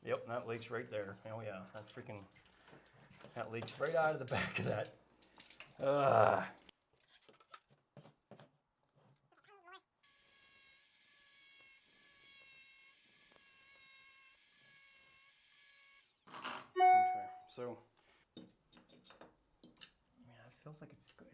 Yep, that leaks right there. Oh yeah, that leaks right out of the back of that. Ugh. Okay, so yeah, it feels like it's good.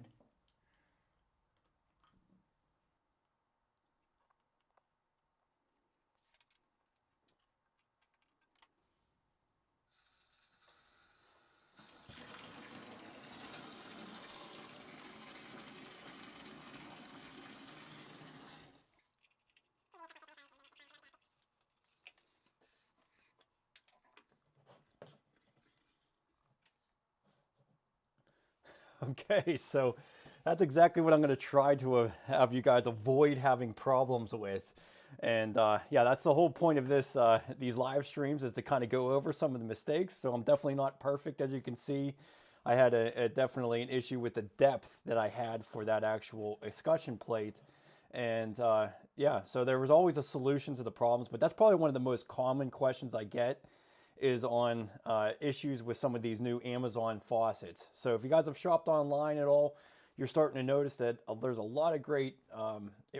Okay, so that's exactly what I'm going to try to have you guys avoid having problems with. And yeah, that's the whole point of these live streams, is to kind of go over some of the mistakes. So I'm definitely not perfect, as you can see. I had definitely an issue with the depth that I had for that actual escutcheon plate. And yeah, so there was always a solution to the problems, but that's probably one of the most common questions I get, is on issues with some of these new Amazon faucets. So if you guys have shopped online at all, you're starting to notice that there's a lot of great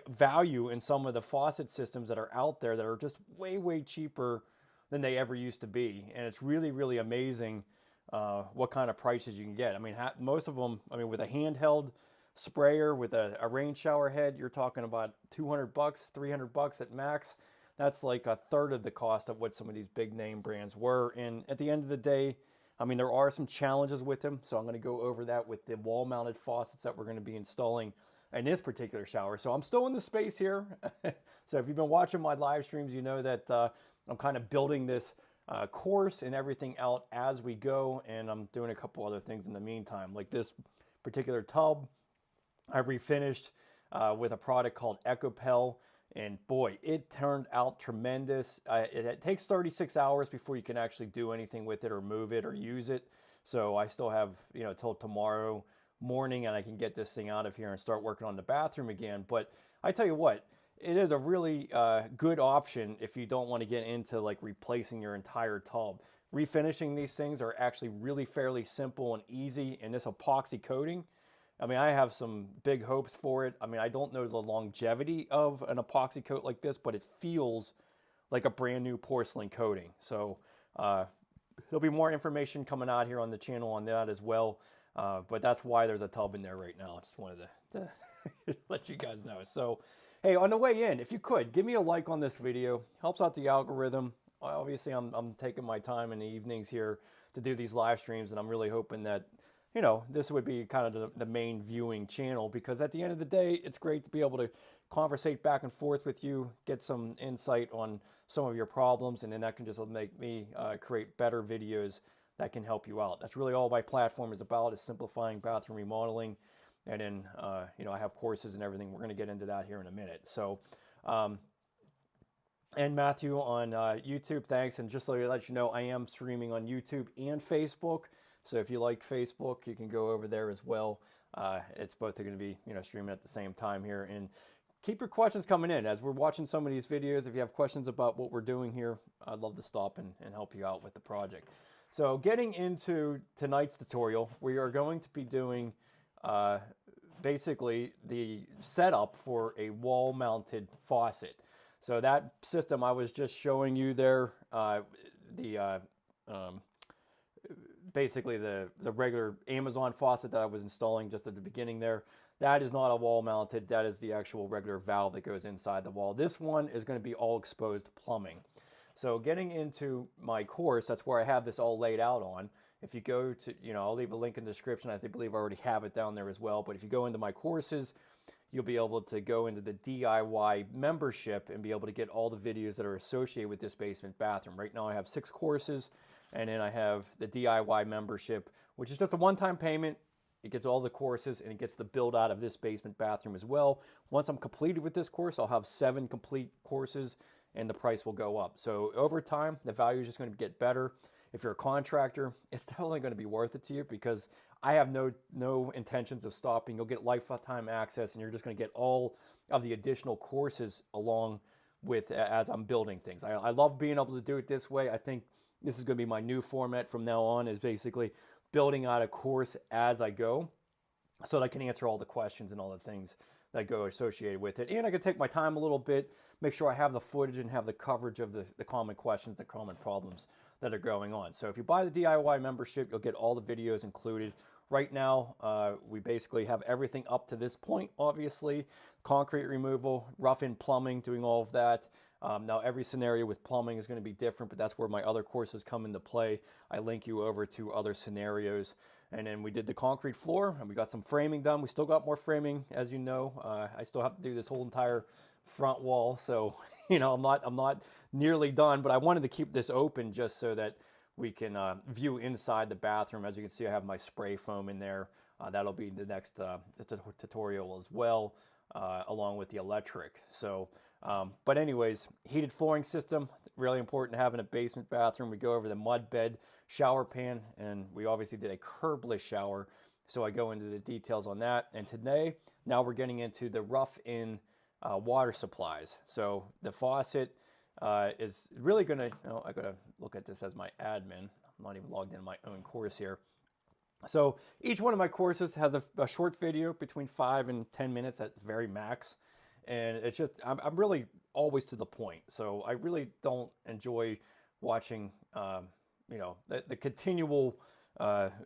value in some of the faucet systems that are out there that are just way, way cheaper than they ever used to be. And it's really, really amazing what kind of prices you can get. I mean, most of them, I mean, with a handheld sprayer with a rain shower head, you're talking about 200 bucks, 300 bucks at max. That's like a third of the cost of what some of these big name brands were. And at the end of the day, I mean, there are some challenges with them. So I'm going to go over that with the wall mounted faucets that we're going to be installing in this particular shower. So I'm still in the space here. So if you've been watching my live streams, you know that I'm kind of building this course and everything out as we go. And I'm doing a couple other things in the meantime, like this particular tub I refinished with a product called EcoPel, and boy, it turned out tremendous. It takes 36 hours before you can actually do anything with it or move it or use it. So I still have, you know, till tomorrow morning and I can get this thing out of here and start working on the bathroom again. But I tell you what, it is a really good option if you don't want to get into like replacing your entire tub. Refinishing these things are actually really fairly simple and easy, and this epoxy coating, I mean, I have some big hopes for it. I mean, I don't know the longevity of an epoxy coat like this, but it feels like a brand new porcelain coating. So there'll be more information coming out here on the channel on that as well. But that's why there's a tub in there right now. I just wanted to let you guys know. So, hey, on the way in, if you could, give me a like on this video. Helps out the algorithm. Obviously, I'm taking my time in the evenings here to do these live streams, and I'm really hoping that, you know, this would be kind of the main viewing channel, because at the end of the day, it's great to be able to conversate back and forth with you, get some insight on some of your problems, and then that can just make me create better videos that can help you out. That's really all my platform is about, is simplifying bathroom remodeling. And then, you know, I have courses and everything. We're going to get into that here in a minute. So, and Matthew on YouTube, thanks. And just to let you know, I am streaming on YouTube and Facebook. So if you like Facebook, you can go over there as well. It's both going to be, you know, streaming at the same time here. And keep your questions coming in as we're watching some of these videos. If you have questions about what we're doing here, I'd love to stop and help you out with the project. So getting into tonight's tutorial, we are going to be doing basically the setup for a wall-mounted faucet. So that system I was just showing you there, basically the regular Amazon faucet that I was installing just at the beginning there, that is not a wall mounted. That is the actual regular valve that goes inside the wall. This one is going to be all exposed plumbing. So getting into my course, that's where I have this all laid out on. If you go to, you know, I'll leave a link in the description. I believe I already have it down there as well. But if you go into my courses, you'll be able to go into the DIY membership and be able to get all the videos that are associated with this basement bathroom. Right now I have 6 courses, and then I have the DIY membership, which is just a one-time payment. It gets all the courses and it gets the build out of this basement bathroom as well. Once I'm completed with this course, I'll have 7 complete courses and the price will go up. So over time, the value is just going to get better. If you're a contractor, it's definitely going to be worth it to you, because I have no intentions of stopping. You'll get lifetime access, and you're just going to get all of the additional courses along with as I'm building things. I love being able to do it this way. I think this is going to be my new format from now on, is basically building out a course as I go, so that I can answer all the questions and all the things that go associated with it. And I can take my time a little bit, make sure I have the footage and have the coverage of the common questions, the common problems that are going on. So if you buy the DIY membership, you'll get all the videos included. Right now, we basically have everything up to this point, obviously. Concrete removal, rough-in plumbing, doing all of that. Now, every scenario with plumbing is going to be different, but that's where my other courses come into play. I link you over to other scenarios. And then we did the concrete floor, and we got some framing done. We still got more framing, as you know. I still have to do this whole entire front wall, so you know, I'm not nearly done, but I wanted to keep this open just so that we can view inside the bathroom. As you can see, I have my spray foam in there. That'll be the next tutorial as well, along with the electric. So, but anyways, heated flooring system, really important having a basement bathroom. We go over the mud bed, shower pan, and we obviously did a curbless shower. So I go into the details on that. And today, now we're getting into the rough-in water supplies. So the faucet is really going to, I got to look at this as my admin. I'm not even logged in my own course here. So each one of my courses has a short video between 5 and 10 minutes at very max. And it's just, I'm really always to the point. So I really don't enjoy watching, you know, the continual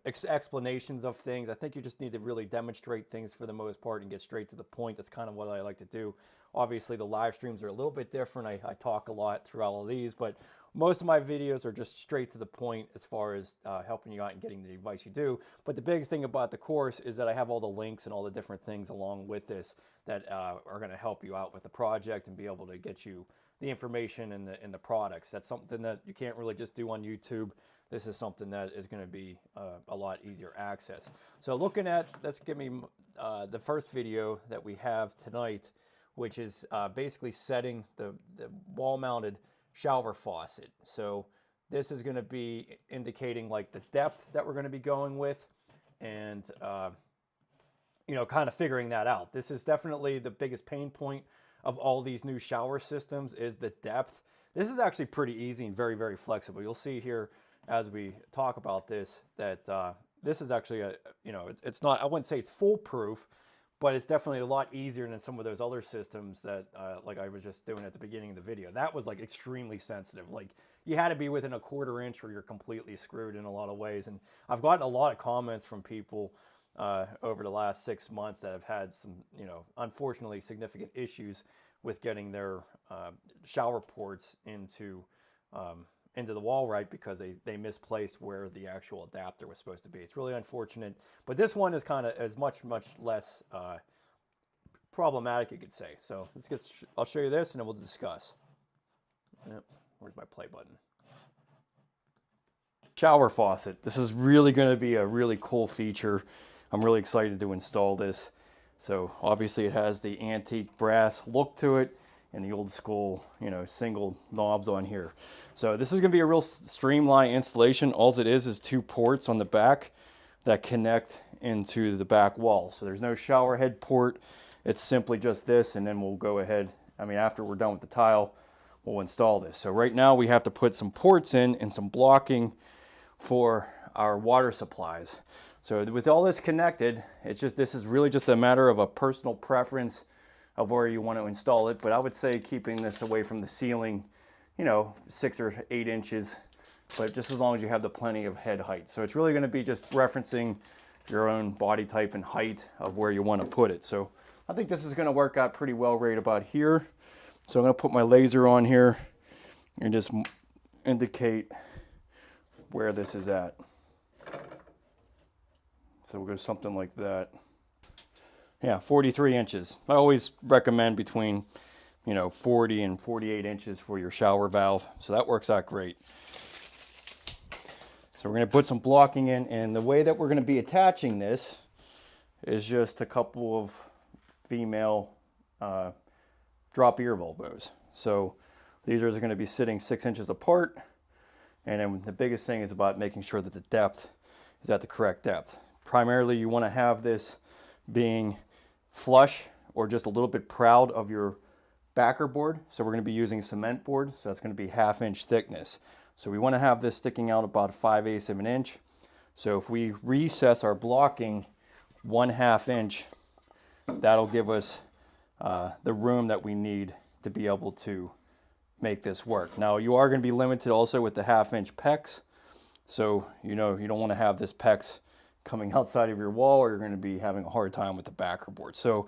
explanations of things. I think you just need to really demonstrate things for the most part and get straight to the point. That's kind of what I like to do. Obviously, the live streams are a little bit different. I talk a lot throughout all of these, but most of my videos are just straight to the point as far as helping you out and getting the advice you do. But the big thing about the course is that I have all the links and all the different things along with this that are going to help you out with the project and be able to get you the information and the products. That's something that you can't really just do on YouTube. This is something that is going to be a lot easier access. So looking at, let's give me the first video that we have tonight, which is basically setting the wall-mounted shower faucet. So this is going to be indicating like the depth that we're going to be going with, and you know, kind of figuring that out. This is definitely the biggest pain point of all these new shower systems, is the depth. This is actually pretty easy and very, very flexible. You'll see here as we talk about this that this is actually a, you know, it's not, I wouldn't say it's foolproof, but it's definitely a lot easier than some of those other systems that like I was just doing at the beginning of the video. That was like extremely sensitive. Like you had to be within a 1/4 inch or you're completely screwed in a lot of ways. And I've gotten a lot of comments from people over the last 6 months that have had some, you know, unfortunately significant issues with getting their shower ports into the wall right, because they misplaced where the actual adapter was supposed to be. It's really unfortunate, but this one is kind of as much less problematic, you could say. So let's get, I'll show you this and then we'll discuss. Yep. Where's my play button? Shower faucet. This is really going to be a really cool feature. I'm really excited to install this. So obviously it has the antique brass look to it and the old school, you know, single knobs on here. So this is going to be a real streamlined installation. All it is 2 ports on the back that connect into the back wall. So there's no shower head port. It's simply just this, and then we'll go ahead. I mean, after we're done with the tile, we'll install this. So right now we have to put some ports in and some blocking for our water supplies. So with all this connected, it's just, this is really just a matter of a personal preference of where you want to install it. But I would say keeping this away from the ceiling, you know, 6 or 8 inches, but just as long as you have the plenty of head height. So it's really going to be just referencing your own body type and height of where you want to put it. So I think this is going to work out pretty well right about here. So I'm going to put my laser on here and just indicate where this is at. So we'll go something like that. Yeah, 43 inches. I always recommend between, you know, 40 and 48 inches for your shower valve. So that works out great. So we're going to put some blocking in, and the way that we're going to be attaching this is just a couple of female drop ear elbows. So these are going to be sitting 6 inches apart. And then the biggest thing is about making sure that the depth is at the correct depth. Primarily, you want to have this being flush or just a little bit proud of your backer board. So we're going to be using cement board. So that's going to be 1/2 inch thickness. So we want to have this sticking out about 5/8 of an inch. So if we recess our blocking 1/2 inch, that'll give us the room that we need to be able to make this work. Now you are going to be limited also with the 1/2 inch pecs. So you don't want to have this pecs coming outside of your wall, or you're going to be having a hard time with the backer board. So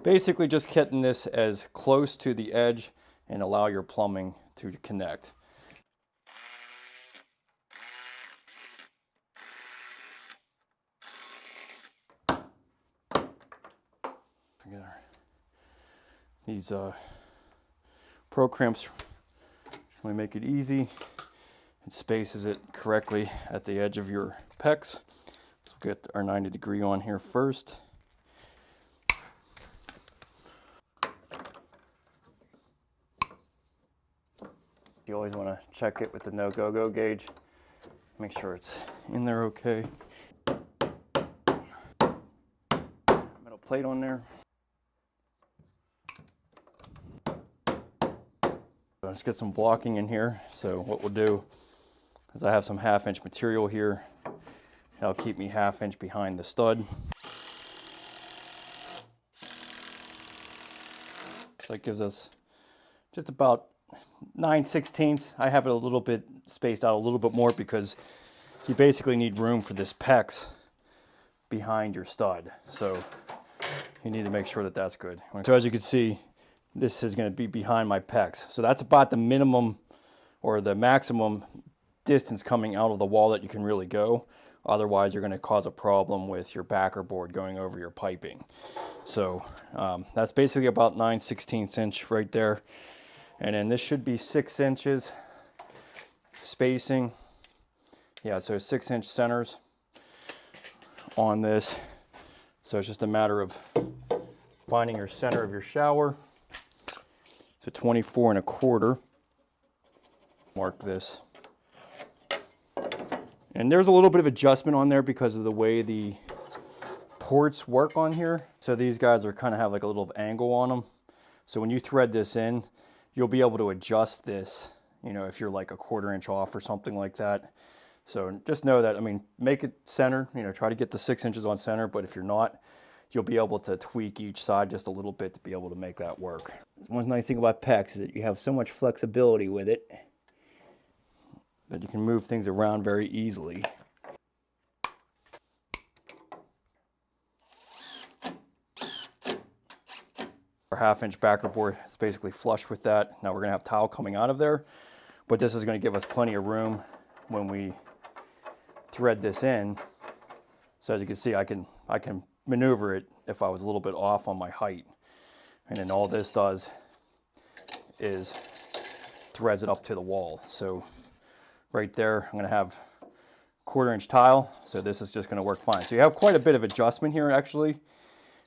basically just getting this as close to the edge and allow your plumbing to connect. These Pro crimps really make it easy. It spaces it correctly at the edge of your pecs. Let's get our 90-degree on here first. You always want to check it with the no-go-go gauge. Make sure it's in there okay. Metal plate on there. Let's get some blocking in here. So what we'll do is I have some 1/2 inch material here. That'll keep me 1/2 inch behind the stud. So it gives us just about 9/16. I have it a little bit spaced out a little bit more because you basically need room for this pecs behind your stud. So you need to make sure that that's good. So as you can see, this is going to be behind my pecs. So that's about the minimum or the maximum distance coming out of the wall that you can really go. Otherwise, you're going to cause a problem with your backer board going over your piping. So that's basically about 9/16 inch right there. And then this should be 6 inches spacing. Yeah, so 6 inch centers on this. So it's just a matter of finding your center of your shower. So 24 1/4. Mark this. And there's a little bit of adjustment on there because of the way the ports work on here. So these guys are kind of have like a little angle on them. So when you thread this in, you'll be able to adjust this, if you're like a 1/4 inch off or something like that. So just know that, make it center, try to get the 6 inches on center, but if you're not, you'll be able to tweak each side just a little bit to be able to make that work. One nice thing about PEX is that you have so much flexibility with it that you can move things around very easily. Our 1/2 inch backer board is basically flush with that. Now we're going to have towel coming out of there, but this is going to give us plenty of room when we thread this in. So as you can see, I can maneuver it if I was a little bit off on my height. And then all this does is threads it up to the wall. So right there, I'm going to have 1/4 inch tile. So this is just going to work fine. So you have quite a bit of adjustment here actually,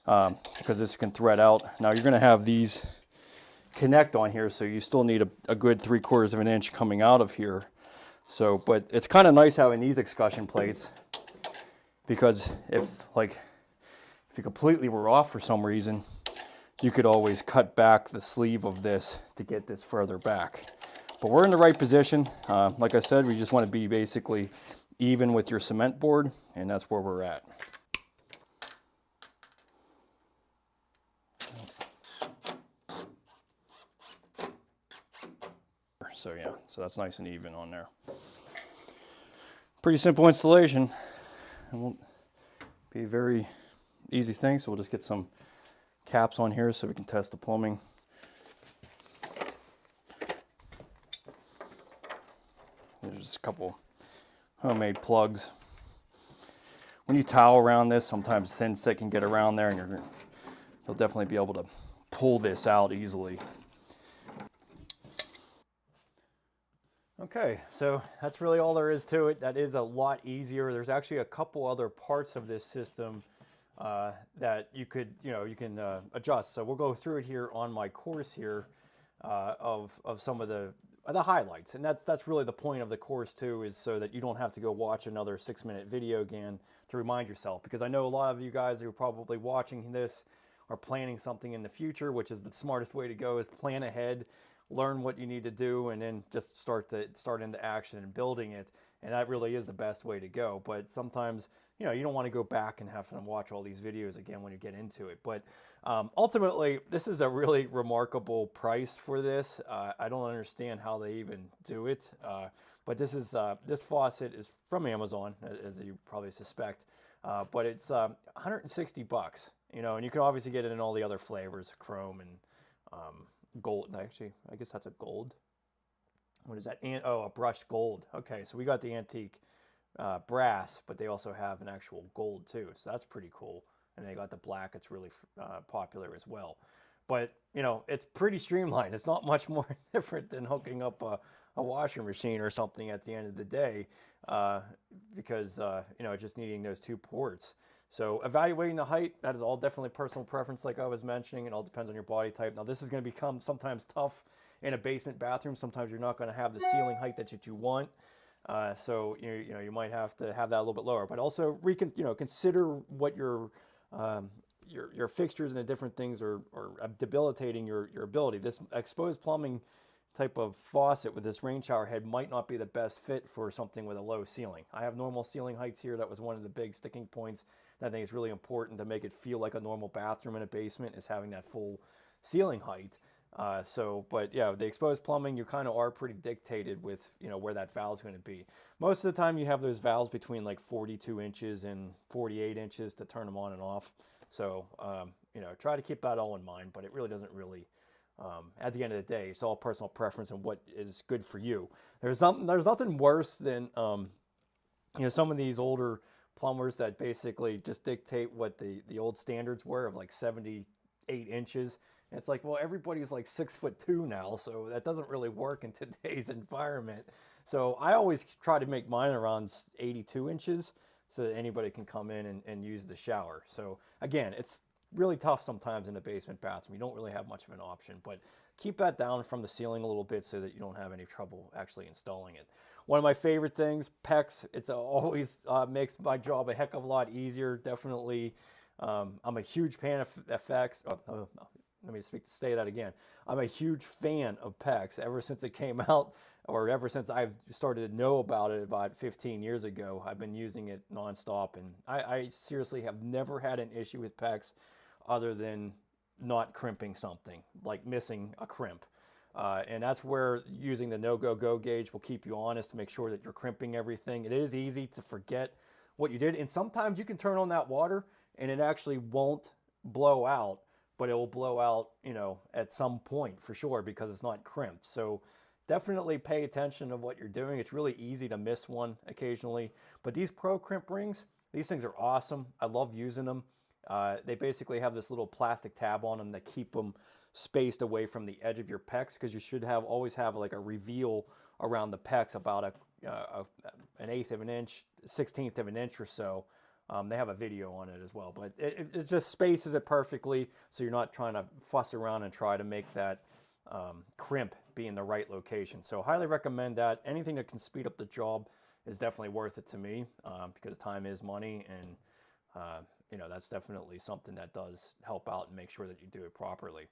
because this can thread out. Now you're going to have these connect on here, so you still need a good 3/4 of an inch coming out of here. So, but it's kind of nice having these excussion plates, because if you completely were off for some reason, you could always cut back the sleeve of this to get this further back. But we're in the right position. Like I said, we just want to be basically even with your cement board, and that's where we're at. So yeah, so that's nice and even on there. Pretty simple installation. It won't be a very easy thing, so we'll just get some caps on here so we can test the plumbing. There's just a couple homemade plugs. When you towel around this, sometimes thin stick can get around there, and you'll definitely be able to pull this out easily. Okay, so that's really all there is to it. That is a lot easier. There's actually a couple other parts of this system that you can adjust. So we'll go through it here on my course here of some of the highlights, and that's really the point of the course too, is so that you don't have to go watch another 6-minute video again to remind yourself. Because I know a lot of you guys who are probably watching this are planning something in the future, which is the smartest way to go, is plan ahead, learn what you need to do, and then just start into action and building it. And that really is the best way to go. But sometimes, you know, you don't want to go back and have to watch all these videos again when you get into it. But ultimately, this is a really remarkable price for this. I don't understand how they even do it. But this faucet is from Amazon, as you probably suspect. But it's 160 bucks, you know, and you can obviously get it in all the other flavors, chrome and gold. Actually, I guess that's a gold. What is that? Oh, a brushed gold. Okay, so we got the antique brass, but they also have an actual gold too, so that's pretty cool. And they got the black. It's really popular as well. But, you know, it's pretty streamlined. It's not much more different than hooking up a washing machine or something at the end of the day, because, you know, just needing those 2 ports. So evaluating the height, that is all definitely personal preference, like I was mentioning. It all depends on your body type. Now, this is going to become sometimes tough in a basement bathroom. Sometimes you're not going to have the ceiling height that you want. So, you know, you might have to have that a little bit lower. But also, consider what your fixtures and the different things are debilitating your ability. This exposed plumbing type of faucet with this rain shower head might not be the best fit for something with a low ceiling. I have normal ceiling heights here. That was one of the big sticking points that I think is really important to make it feel like a normal bathroom in a basement, is having that full ceiling height. But yeah, the exposed plumbing, you kind of are pretty dictated with, you know, where that valve's going to be. Most of the time you have those valves between like 42 inches and 48 inches to turn them on and off. So, you know, try to keep that all in mind, but it really doesn't really, at the end of the day, it's all personal preference and what is good for you. There's nothing worse than, you know, some of these older plumbers that basically just dictate what the old standards were of like 78 inches. And it's like, well, everybody's like 6'2" now, so that doesn't really work in today's environment. So I always try to make mine around 82 inches so that anybody can come in and use the shower. So again, it's really tough sometimes in a basement bathroom. You don't really have much of an option, but keep that down from the ceiling a little bit so that you don't have any trouble actually installing it. One of my favorite things, PEX. It's always makes my job a heck of a lot easier. Definitely, I'm a huge fan of effects. Let me say that again. I'm a huge fan of PEX ever since it came out, or ever since I've started to know about it about 15 years ago. I've been using it nonstop, and I seriously have never had an issue with PEX other than not crimping something, like missing a crimp. And that's where using the no-go-go gauge will keep you honest to make sure that you're crimping everything. It is easy to forget what you did, and sometimes you can turn on that water and it actually won't blow out, but it will blow out, you know, at some point for sure because it's not crimped. So definitely pay attention to what you're doing. It's really easy to miss one occasionally, but these Pro Crimp rings, these things are awesome. I love using them. They basically have this little plastic tab on them that keep them spaced away from the edge of your PEX, because you should always have like a reveal around the PEX about an eighth of an inch, 16th of an inch or so. They have a video on it as well, but it just spaces it perfectly, so you're not trying to fuss around and try to make that crimp be in the right location. So highly recommend that. Anything that can speed up the job is definitely worth it to me, because time is money, and you know, that's definitely something that does help out and make sure that you do it properly.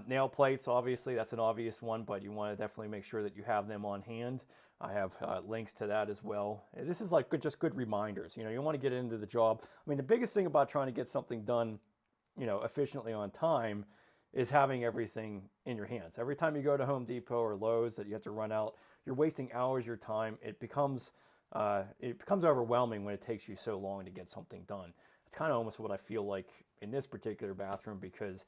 Nail plates, obviously, that's an obvious one, but you want to definitely make sure that you have them on hand. I have links to that as well. This is like just good reminders. You know, you want to get into the job. I mean, the biggest thing about trying to get something done, you know, efficiently on time is having everything in your hands. Every time you go to Home Depot or Lowe's that you have to run out, you're wasting hours of your time. It becomes overwhelming when it takes you so long to get something done. It's kind of almost what I feel like in this particular bathroom, because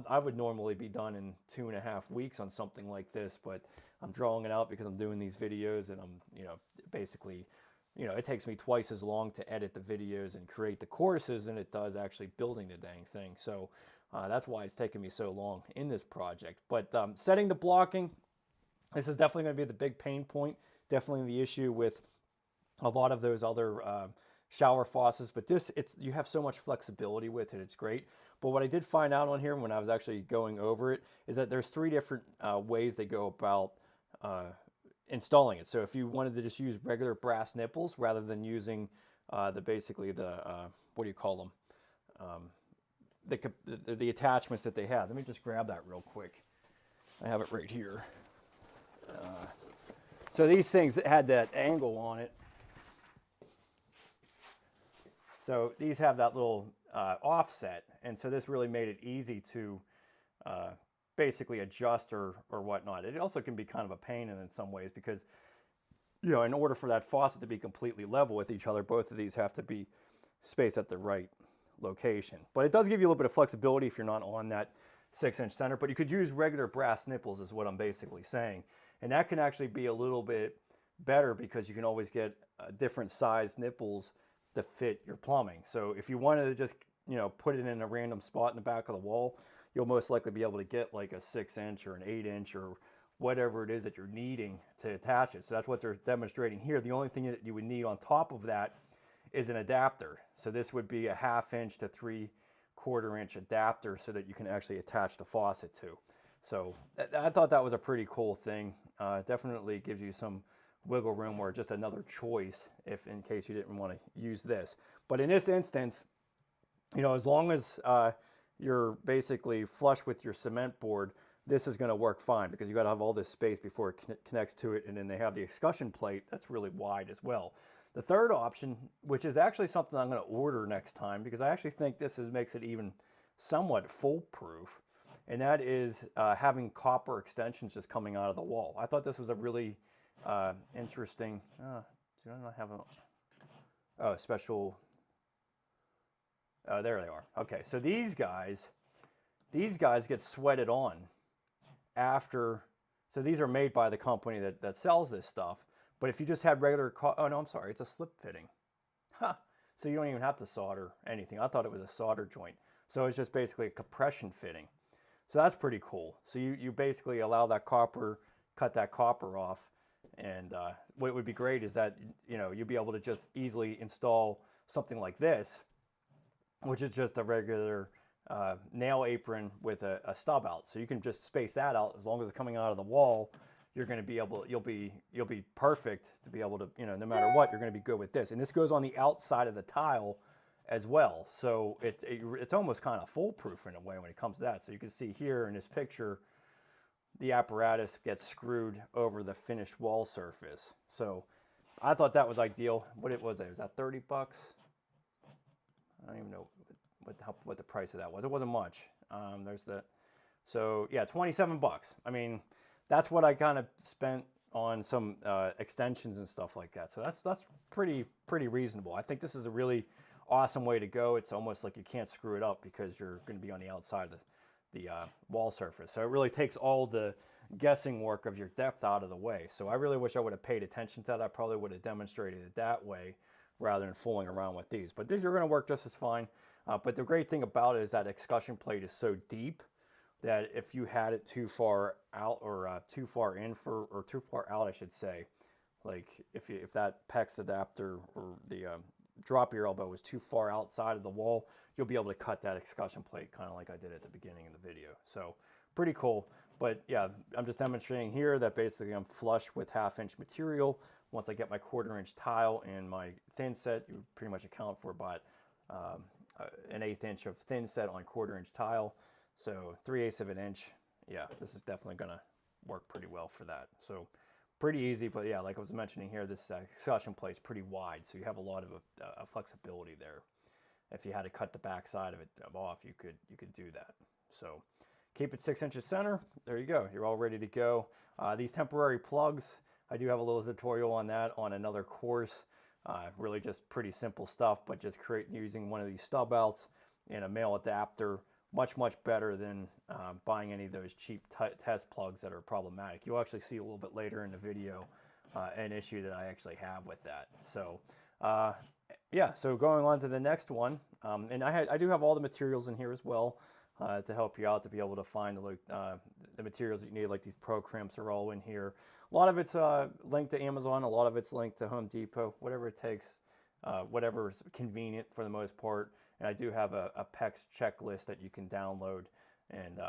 I would normally be done in 2.5 weeks on something like this, but I'm drawing it out because I'm doing these videos, and I'm, you know, basically, you know, it takes me twice as long to edit the videos and create the courses than it does actually building the dang thing. So that's why it's taken me so long in this project. But setting the blocking, this is definitely going to be the big pain point, definitely the issue with a lot of those other shower faucets, but you have so much flexibility with it. It's great. But what I did find out on here when I was actually going over it is that there's 3 different ways they go about installing it. So if you wanted to just use regular brass nipples rather than using what do you call them? the attachments that they have. Let me just grab that real quick. I have it right here. So these things had that angle on it. So these have that little offset, and so this really made it easy to basically adjust or whatnot. It also can be kind of a pain in some ways because, you know, in order for that faucet to be completely level with each other, both of these have to be spaced at the right location. But it does give you a little bit of flexibility if you're not on that 6-inch center, but you could use regular brass nipples is what I'm basically saying. And that can actually be a little bit better because you can always get different size nipples to fit your plumbing. So if you wanted to just, you know, put it in a random spot in the back of the wall, you'll most likely be able to get like a 6-inch or an 8-inch or whatever it is that you're needing to attach it. So that's what they're demonstrating here. The only thing that you would need on top of that is an adapter. So this would be a 1/2-inch to 3/4-inch adapter so that you can actually attach the faucet to. So I thought that was a pretty cool thing. Definitely gives you some wiggle room or just another choice if in case you didn't want to use this. But in this instance, you know, as long as you're basically flush with your cement board, this is going to work fine because you got to have all this space before it connects to it. And then they have the escutcheon plate that's really wide as well. The third option, which is actually something I'm going to order next time because I actually think this makes it even somewhat foolproof, and that is having copper extensions just coming out of the wall. I thought this was a really interesting. Do I not have a special? Oh, there they are. Okay, so these guys get sweated on after. So these are made by the company that sells this stuff. But if you just had regular, oh no, I'm sorry, it's a slip fitting. Huh. So you don't even have to solder anything. I thought it was a solder joint. So it's just basically a compression fitting. So that's pretty cool. So you basically allow that copper, cut that copper off. And what would be great is that, you know, you'd be able to just easily install something like this, which is just a regular nail apron with a stub out. So you can just space that out as long as it's coming out of the wall. You're going to be able, you'll be perfect to be able to, you know, no matter what, you're going to be good with this. And this goes on the outside of the tile as well. So it's almost kind of foolproof in a way when it comes to that. So you can see here in this picture, the apparatus gets screwed over the finished wall surface. So I thought that was ideal. What was that 30 bucks? I don't even know what the price of that was. It wasn't much. There's the, so yeah, 27 bucks. I mean, that's what I kind of spent on some extensions and stuff like that. So that's pretty reasonable. I think this is a really awesome way to go. It's almost like you can't screw it up because you're going to be on the outside of the wall surface. So it really takes all the guessing work of your depth out of the way. So I really wish I would have paid attention to that. I probably would have demonstrated it that way rather than fooling around with these. But these are going to work just as fine. But the great thing about it is that escutcheon plate is so deep that if you had it too far out or too far in or too far out, I should say, like if that PEX adapter or the drop your elbow was too far outside of the wall, you'll be able to cut that escutcheon plate kind of like I did at the beginning of the video. So pretty cool. But yeah, I'm just demonstrating here that basically I'm flush with 1/2-inch material. Once I get my 1/4-inch tile and my thin set, you pretty much account for about an 1/8 inch of thin set on 1/4-inch tile. So 3/8 of an inch. Yeah, this is definitely going to work pretty well for that. So pretty easy, but yeah, like I was mentioning here, this escutcheon plate is pretty wide, so you have a lot of flexibility there. If you had to cut the back side of it off, you could do that. So keep it 6 inches center. There you go. You're all ready to go. These temporary plugs, I do have a little tutorial on that on another course. Really just pretty simple stuff, but just using one of these stub outs and a male adapter. Much better than buying any of those cheap test plugs that are problematic. You'll actually see a little bit later in the video an issue that I actually have with that. So yeah, so going on to the next one, and I do have all the materials in here as well to help you out to be able to find the materials that you need, like these pro crimps are all in here. A lot of it's linked to Amazon, a lot of it's linked to Home Depot, whatever it takes, whatever is convenient for the most part. And I do have a PEX checklist that you can download and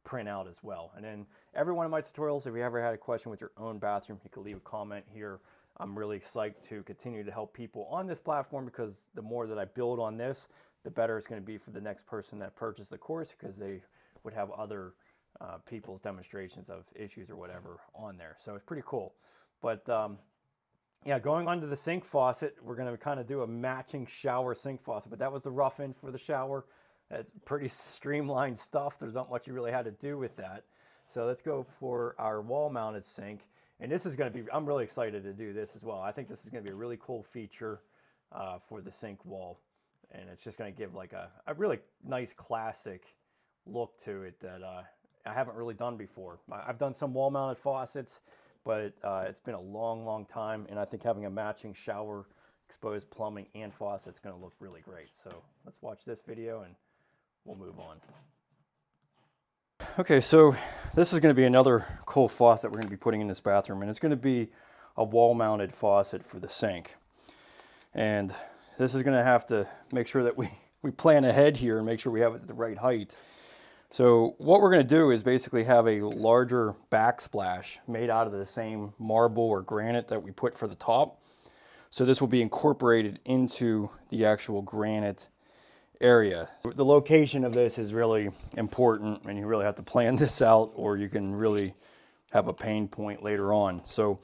print out as well. And then every one of my tutorials, if you ever had a question with your own bathroom, you can leave a comment here I'm really psyched to continue to help people on this platform, because the more that I build on this, the better it's going to be for the next person that purchased the course, because they would have other people's demonstrations of issues or whatever on there. So it's pretty cool. But yeah, going on to the sink faucet, we're going to kind of do a matching shower sink faucet, but that was the rough end for the shower. It's pretty streamlined stuff. There's not much you really had to do with that. So let's go for our wall mounted sink. And this is going to be, I'm really excited to do this as well. I think this is going to be a really cool feature for the sink wall. And it's just going to give like a really nice classic look to it that I haven't really done before. I've done some wall mounted faucets, but it's been a long time. And I think having a matching shower, exposed plumbing, and faucet is going to look really great. So let's watch this video and we'll move on. Okay, so this is going to be another cool faucet we're going to be putting in this bathroom, and it's going to be a wall-mounted faucet for the sink. And this is going to have to make sure that we plan ahead here and make sure we have it at the right height. So what we're going to do is basically have a larger backsplash made out of the same marble or granite that we put for the top. So this will be incorporated into the actual granite area. The location of this is really important, and you really have to plan this out, or you can really have a pain point later on. So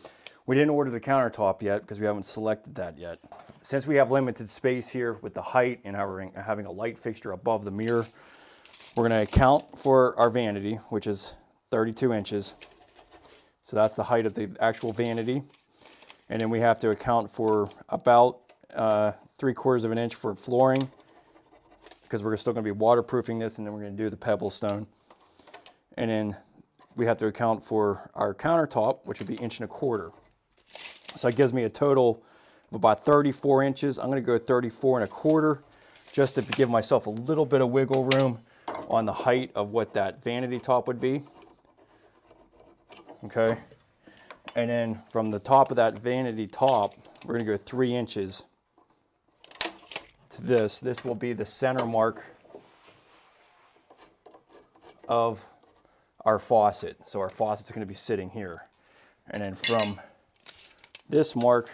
we didn't order the countertop yet because we haven't selected that yet. Since we have limited space here with the height and having a light fixture above the mirror, we're going to account for our vanity, which is 32 inches. So that's the height of the actual vanity. And then we have to account for about 3/4 of an inch for flooring, because we're still going to be waterproofing this, and then we're going to do the pebble stone. And then we have to account for our countertop, which would be 1.25 inches. So it gives me a total of about 34 inches. I'm going to go 34.25, just to give myself a little bit of wiggle room on the height of what that vanity top would be. Okay. And then from the top of that vanity top, we're going to go 3 inches to this. This will be the center mark of our faucet. So our faucet's going to be sitting here. And then from this mark,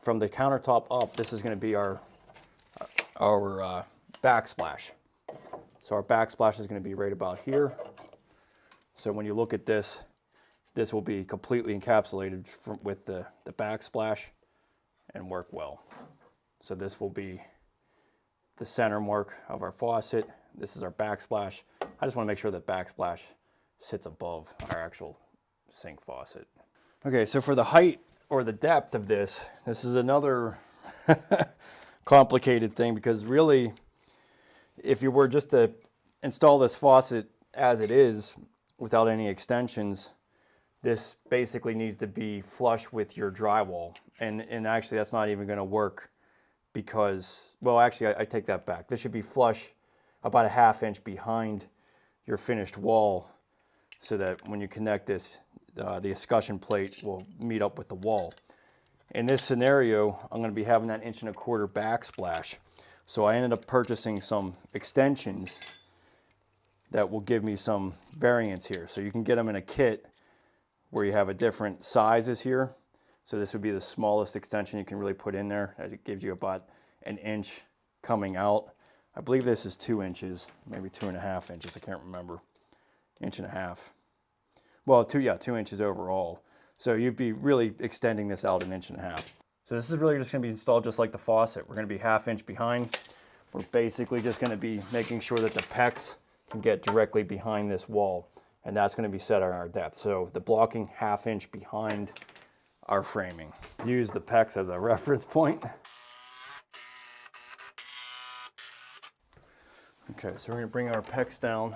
from the countertop up, this is going to be our backsplash. So our backsplash is going to be right about here. So when you look at this, this will be completely encapsulated with the backsplash and work well. So this will be the center mark of our faucet. This is our backsplash. I just want to make sure that backsplash sits above our actual sink faucet. Okay, so for the height or the depth of this is another complicated thing, because really, if you were just to install this faucet as it is without any extensions, this basically needs to be flush with your drywall. And actually that's not even going to work, because, well, actually I take that back. This should be flush about 1/2 inch behind your finished wall, so that when you connect this, the escutcheon plate will meet up with the wall. In this scenario, I'm going to be having that 1.25 inch backsplash. So I ended up purchasing some extensions that will give me some variance here. So you can get them in a kit where you have a different sizes here. So this would be the smallest extension you can really put in there, as it gives you about 1 inch coming out. I believe this is 2 inches, maybe 2.5 inches. I can't remember. 1.5 inches. Well, 2 inches overall. So you'd be really extending this out 1.5 inches. So this is really just going to be installed just like the faucet. We're going to be 1/2 inch behind. We're basically just going to be making sure that the PEX can get directly behind this wall, and that's going to be set on our depth. So the blocking 1/2 inch behind our framing. Use the PEX as a reference point. Okay, so we're going to bring our PEX down.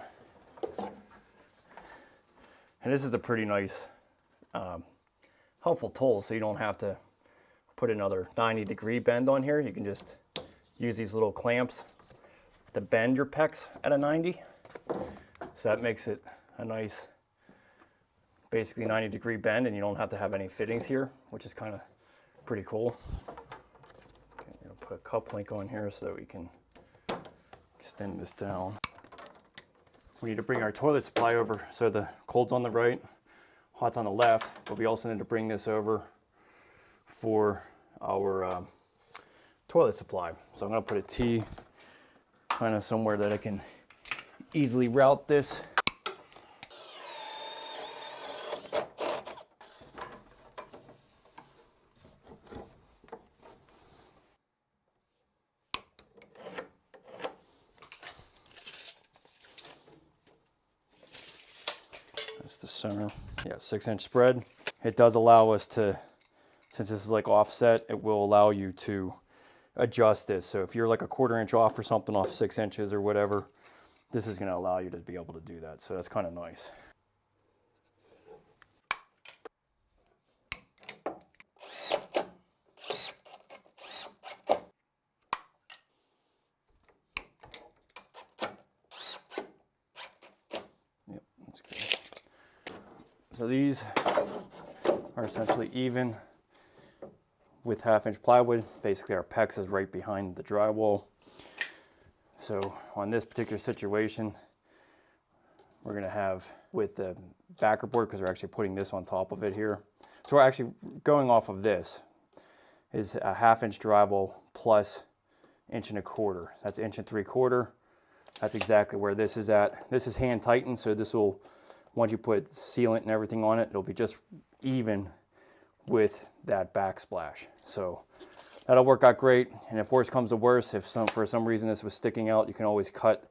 And this is a pretty nice, helpful tool, so you don't have to put another 90-degree bend on here. You can just use these little clamps to bend your PEX at a 90. So that makes it a nice, basically 90-degree bend, and you don't have to have any fittings here, which is kind of pretty cool. Okay, I'm gonna put a cup link on here so that we can extend this down. We need to bring our toilet supply over, so the cold's on the right, hot's on the left, but we also need to bring this over for our toilet supply. So I'm going to put a T kind of somewhere that I can easily route this. That's the center. Yeah, 6-inch spread. It does allow us to, since this is like offset, it will allow you to adjust this. So if you're like a 1/4 inch off or something off 6 inches or whatever, this is going to allow you to be able to do that. So that's kind of nice. Yep, that's good. So these are essentially even with 1/2-inch plywood. Basically our PEX is right behind the drywall. So on this particular situation, we're going to have with the backer board, because we're actually putting this on top of it here. So we're actually going off of this is a 1/2-inch drywall plus 1.25 inches. That's 1 3/4 inches. That's exactly where this is at. This is hand tightened, so this will, once you put sealant and everything on it, it'll be just even with that backsplash. So that'll work out great. And if worse comes to worse, if for some reason this was sticking out, you can always cut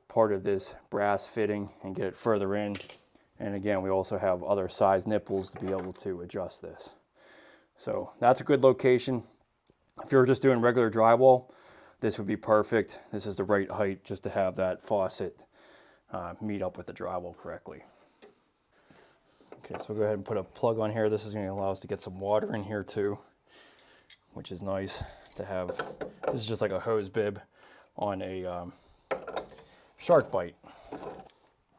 part of this brass fitting and get it further in. And again, we also have other size nipples to be able to adjust this. So that's a good location. If you're just doing regular drywall, this would be perfect. This is the right height just to have that faucet meet up with the drywall correctly. Okay, so we'll go ahead and put a plug on here. This is going to allow us to get some water in here too, which is nice to have. This is just like a hose bib on a shark bite.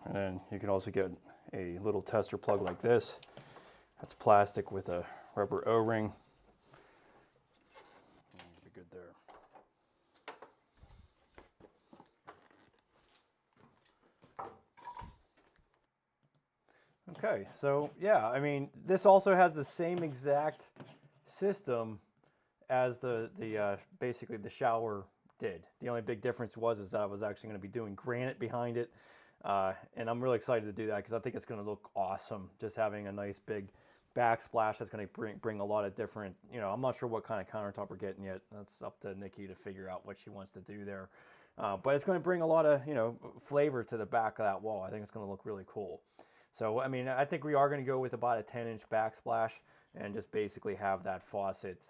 And then you can also get a little tester plug like this. That's plastic with a rubber O-ring. Be good there. Okay, so yeah, I mean, this also has the same exact system as the basically the shower did. The only big difference is that I was actually going to be doing granite behind it, and I'm really excited to do that because I think it's going to look awesome. Just having a nice big backsplash that's going to bring a lot of different. I'm not sure what kind of countertop we're getting yet. That's up to Nikki to figure out what she wants to do there. But it's going to bring a lot of flavor to the back of that wall. I think it's going to look really cool. So, I mean, I think we are going to go with about a 10-inch backsplash and just basically have that faucet,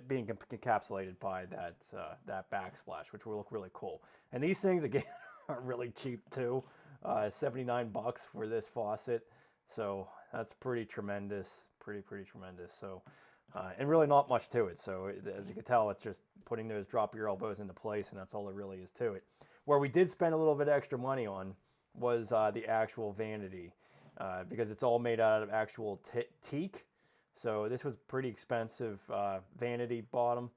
being encapsulated by that backsplash, which will look really cool. And these things, again, are really cheap too. $79 for this faucet. So that's pretty tremendous, pretty tremendous. So, and really not much to it. So as you can tell, it's just putting those drop your elbows into place, and that's all there really is to it. Where we did spend a little bit extra money on was the actual vanity, because it's all made out of actual teak. So this was pretty expensive vanity bottom,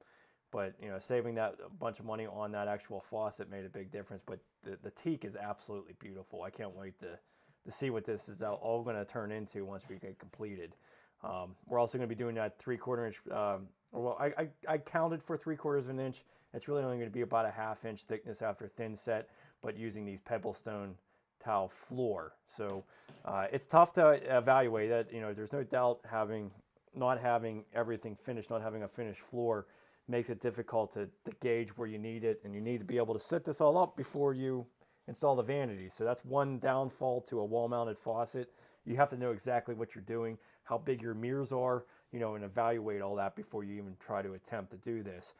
but saving that a bunch of money on that actual faucet made a big difference. But the teak is absolutely beautiful. I can't wait to see what this is all going to turn into once we get completed. We're also going to be doing that 3/4 inch. Well, I counted for 3/4 inch. It's really only going to be about a 1/2 inch thickness after thin set, but using these pebblestone tile floor. So it's tough to evaluate that. There's no doubt not having everything finished, not having a finished floor makes it difficult to gauge where you need it, and you need to be able to set this all up before you install the vanity. So that's one downfall to a wall-mounted faucet. You have to know exactly what you're doing, how big your mirrors are, and evaluate all that before you even try to attempt to do this.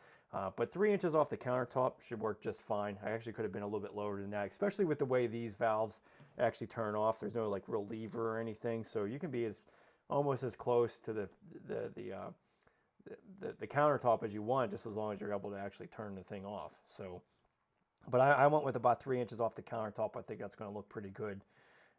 But 3 inches off the countertop should work just fine. I actually could have been a little bit lower than that, especially with the way these valves actually turn off. There's no like real lever or anything, so you can be almost as close to the countertop as you want, just as long as you're able to actually turn the thing off. So, but I went with about 3 inches off the countertop. I think that's going to look pretty good.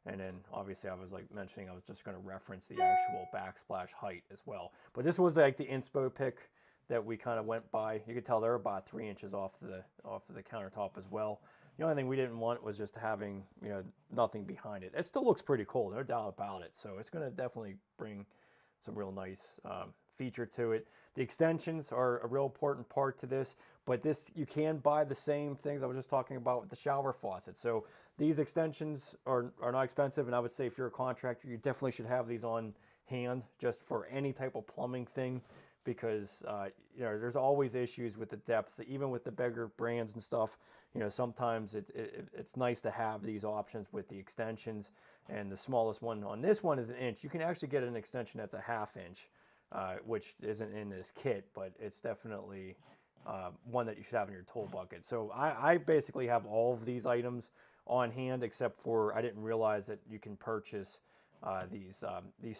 And then obviously I was like mentioning, I was just going to reference the actual backsplash height as well. But this was like the inspo pick that we kind of went by. You could tell they're about 3 inches off the countertop as well. The only thing we didn't want was just having nothing behind it. It still looks pretty cool, no doubt about it. So it's going to definitely bring some real nice feature to it. The extensions are a real important part to this, but this, you can buy the same things I was just talking about with the shower faucet. So these extensions are not expensive, and I would say if you're a contractor, you definitely should have these on hand just for any type of plumbing thing, because you know, there's always issues with the depths, even with the bigger brands and stuff. You know, sometimes it's nice to have these options with the extensions, and the smallest one on this one is an inch. You can actually get an extension that's a ½ inch, which isn't in this kit, but it's definitely one that you should have in your tool bucket. So I basically have all of these items on hand, except for I didn't realize that you can purchase these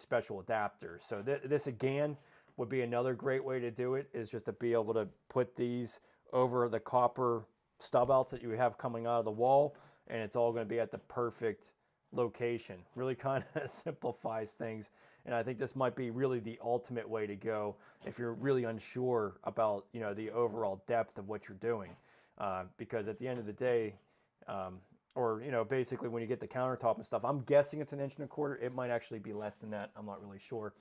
special adapters. So this again would be another great way to do it, is just to be able to put these over the copper stub outs that you have coming out of the wall, and it's all going to be at the perfect location. Really kind of simplifies things, and I think this might be really the ultimate way to go if you're really unsure about, you know, the overall depth of what you're doing, because at the end of the day, or, you know, basically when you get the countertop and stuff, I'm guessing it's 1.25 inches. It might actually be less than that. I'm not really sure.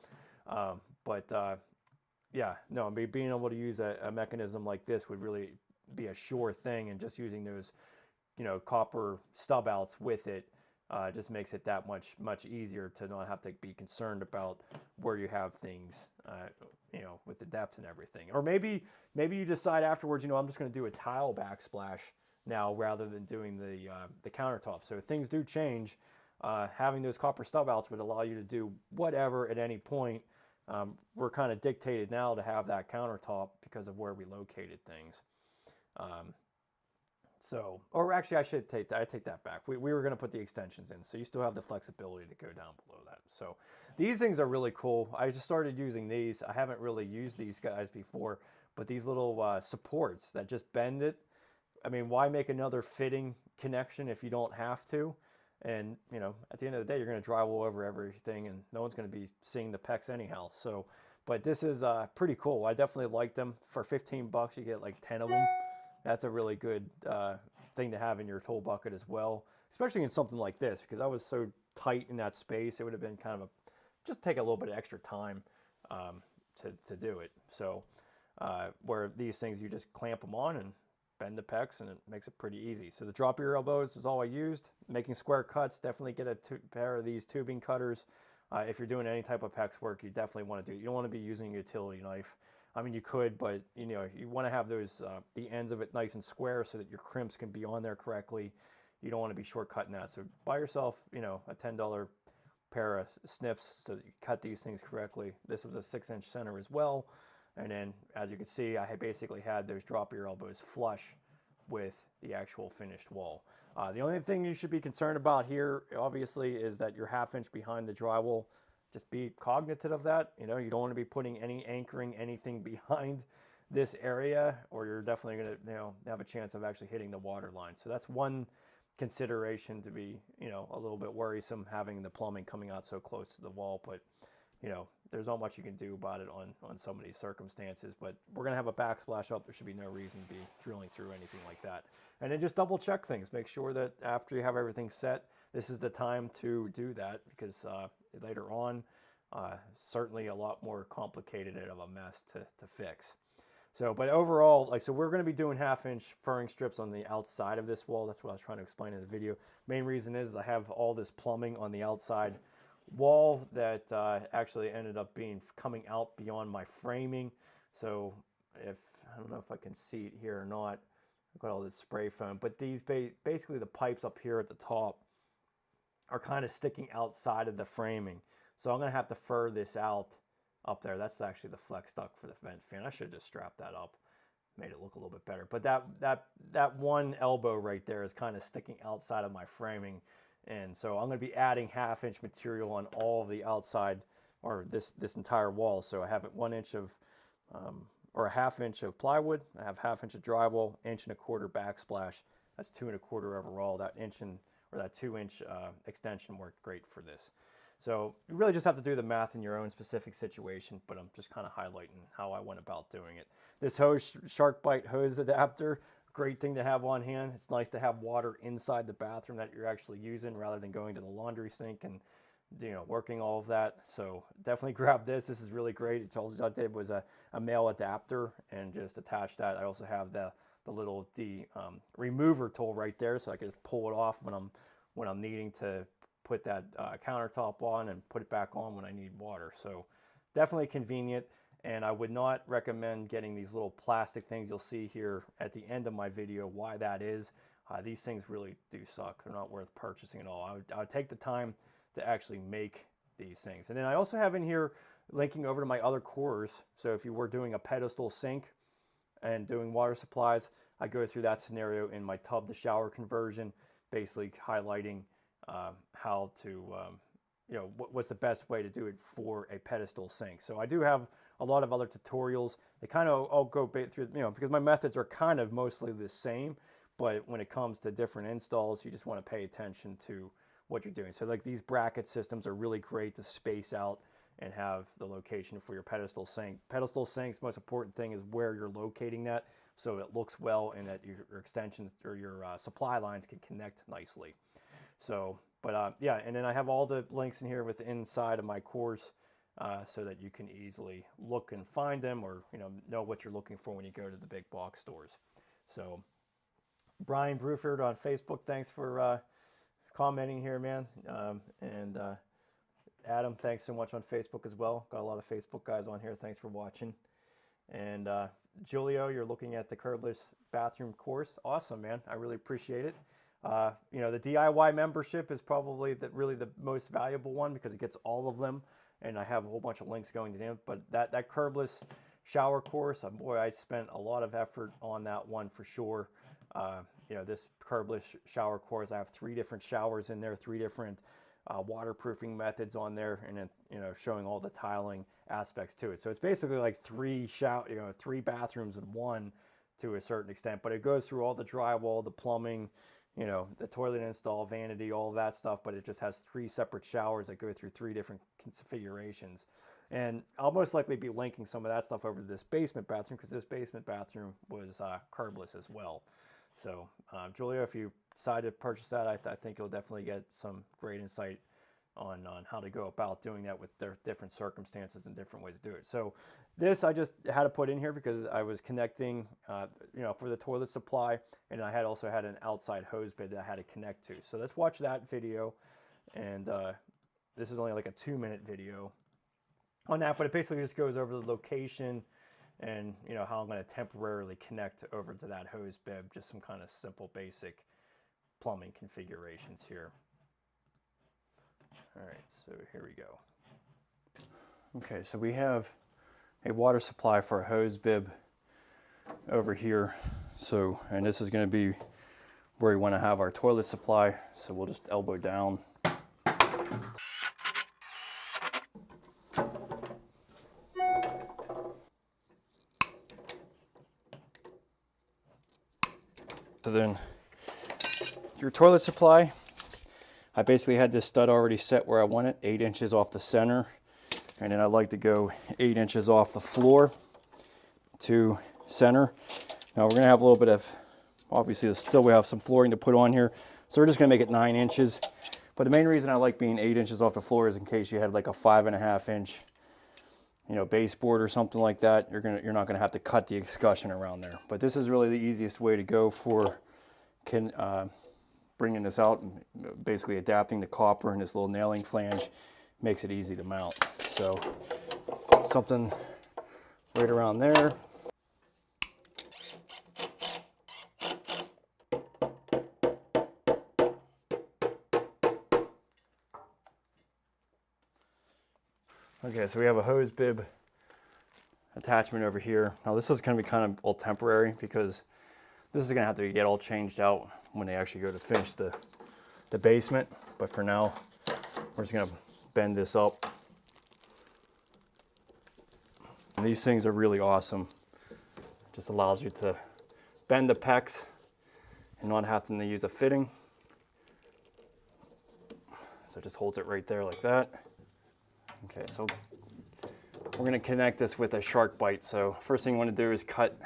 Yeah, no, I mean, being able to use a mechanism like this would really be a sure thing, and just using those, you know, copper stub outs with it just makes it that much easier to not have to be concerned about where you have things, you know, with the depth and everything. Or maybe you decide afterwards, you know, I'm just going to do a tile backsplash now rather than doing the countertop. So if things do change, having those copper stub outs would allow you to do whatever at any point. We're kind of dictated now to have that countertop because of where we located things. So, or actually, I take that back. We were going to put the extensions in, so you still have the flexibility to go down below that. So these things are really cool. I just started using these. I haven't really used these guys before, but these little supports that just bend it. I mean, why make another fitting connection if you don't have to? And, you know, at the end of the day, you're going to drywall over everything, and no one's going to be seeing the pecs anyhow. So, but this is pretty cool. I definitely like them. For 15 bucks, you get like 10 of them. That's a really good thing to have in your tool bucket as well, especially in something like this, because I was so tight in that space. It would have been kind of just take a little bit of extra time to do it. So, where these things, you just clamp them on and bend the pecs, and it makes it pretty easy. So the drop your elbows is all I used. Making square cuts, definitely get a pair of these tubing cutters. If you're doing any type of pecs work, you definitely want to do it. You don't want to be using a utility knife. I mean, you could, but you know, you want to have those the ends of it nice and square so that your crimps can be on there correctly. You don't want to be shortcutting that. So buy yourself, you know, a $10 pair of snips so that you cut these things correctly. This was a 6-inch center as well. And then, as you can see, I basically had those drop your elbows flush with the actual finished wall. The only thing you should be concerned about here, obviously, is that you're ½ inch behind the drywall. Just be cognizant of that. You know, you don't want to be putting anchoring anything behind this area, or you're definitely going to, you know, have a chance of actually hitting the water line. So that's one consideration to be, you know, a little bit worrisome, having the plumbing coming out so close to the wall. But, you know, there's not much you can do about it on some of these circumstances. But we're going to have a backsplash up. There should be no reason to be drilling through anything like that. And then just double check things. Make sure that after you have everything set, this is the time to do that, because later on, certainly a lot more complicated of a mess to fix. So, but overall, like, so we're going to be doing ½ inch furring strips on the outside of this wall. That's what I was trying to explain in the video. Main reason is I have all this plumbing on the outside wall that actually ended up coming out beyond my framing. So I don't know if I can see it here or not. I've got all this spray foam, but these basically the pipes up here at the top are kind of sticking outside of the framing. So I'm going to have to fur this out up there. That's actually the flex duct for the vent fan. I should have just strapped that up, made it look a little bit better. But that one elbow right there is kind of sticking outside of my framing. And so I'm going to be adding ½ inch material on all of the outside, or this entire wall. So I have 1 inch of, or a ½ inch of plywood. I have ½ inch of drywall, 1.25 inch backsplash. That's 2.25 overall. That 2 inch extension worked great for this. So you really just have to do the math in your own specific situation, but I'm just kind of highlighting how I went about doing it. This shark bite hose adapter, great thing to have on hand. It's nice to have water inside the bathroom that you're actually using rather than going to the laundry sink and, working all of that. So definitely grab this. This is really great. It's all I did was a male adapter and just attach that. I also have the little remover tool right there, so I can just pull it off when I'm needing to put that countertop on and put it back on when I need water. So definitely convenient. And I would not recommend getting these little plastic things. You'll see here at the end of my video why that is. These things really do suck. They're not worth purchasing at all. I would take the time to actually make these things. And then I also have in here linking over to my other cores. So if you were doing a pedestal sink and doing water supplies, I go through that scenario in my tub to shower conversion, basically highlighting how to, what's the best way to do it for a pedestal sink. So I do have a lot of other tutorials. They kind of all go through, because my methods are kind of mostly the same, but when it comes to different installs, you just want to pay attention to what you're doing. So like these bracket systems are really great to space out and have the location for your pedestal sink. Pedestal sinks, most important thing is where you're locating that, so it looks well and that your extensions or your supply lines can connect nicely. So, but yeah, and then I have all the links in here with the inside of my course, so that you can easily look and find them, or know what you're looking for when you go to the big box stores. So Brian Bruford on Facebook, thanks for commenting here, man. And Adam, thanks so much on Facebook as well. Got a lot of Facebook guys on here. Thanks for watching. And Julio, you're looking at the curbless bathroom course. Awesome, man. I really appreciate it. The DIY membership is probably really the most valuable one, because it gets all of them. And I have a whole bunch of links going to them. But that curbless shower course, boy, I spent a lot of effort on that one for sure. This curbless shower course, I have 3 different showers in there, 3 different waterproofing methods on there, and then showing all the tiling aspects to it. So it's basically like 3 bathrooms in one to a certain extent, but it goes through all the drywall, the plumbing, the toilet install, vanity, all of that stuff, but it just has 3 separate showers that go through 3 different configurations. And I'll most likely be linking some of that stuff over to this basement bathroom, because this basement bathroom was curbless as well. So Julia, if you decide to purchase that, I think you'll definitely get some great insight on how to go about doing that with their different circumstances and different ways to do it. So this I just had to put in here because I was connecting, for the toilet supply, and I also had an outside hose bib that I had to connect to. So let's watch that video, and this is only like a 2-minute video on that, but it basically just goes over the location and how I'm going to temporarily connect over to that hose bib, just some kind of simple basic plumbing configurations here. All right, so here we go. Okay, so we have a water supply for a hose bib over here. So, and this is going to be where we want to have our toilet supply. So we'll just elbow down. So then your toilet supply, I basically had this stud already set where I want it, 8 inches off the center. And then I like to go 8 inches off the floor to center. Now we're gonna have a little bit of, obviously still we have some flooring to put on here. So we're just gonna make it 9 inches. But the main reason I like being 8 inches off the floor is in case you had like a 5.5 inch, baseboard or something like that, you're not gonna have to cut the escutcheon around there. But this is really the easiest way to go for bringing this out and basically adapting the copper, and this little nailing flange makes it easy to mount. So something right around there. Okay, so we have a hose bib attachment over here. Now this is going to be kind of all temporary, because this is going to have to get all changed out when they actually go to finish the basement. But for now, we're just going to bend this up. And these things are really awesome. It just allows you to bend the pecs and not having to use a fitting. So it just holds it right there like that. Okay, so we're going to connect this with a shark bite. So first thing you want to do is cut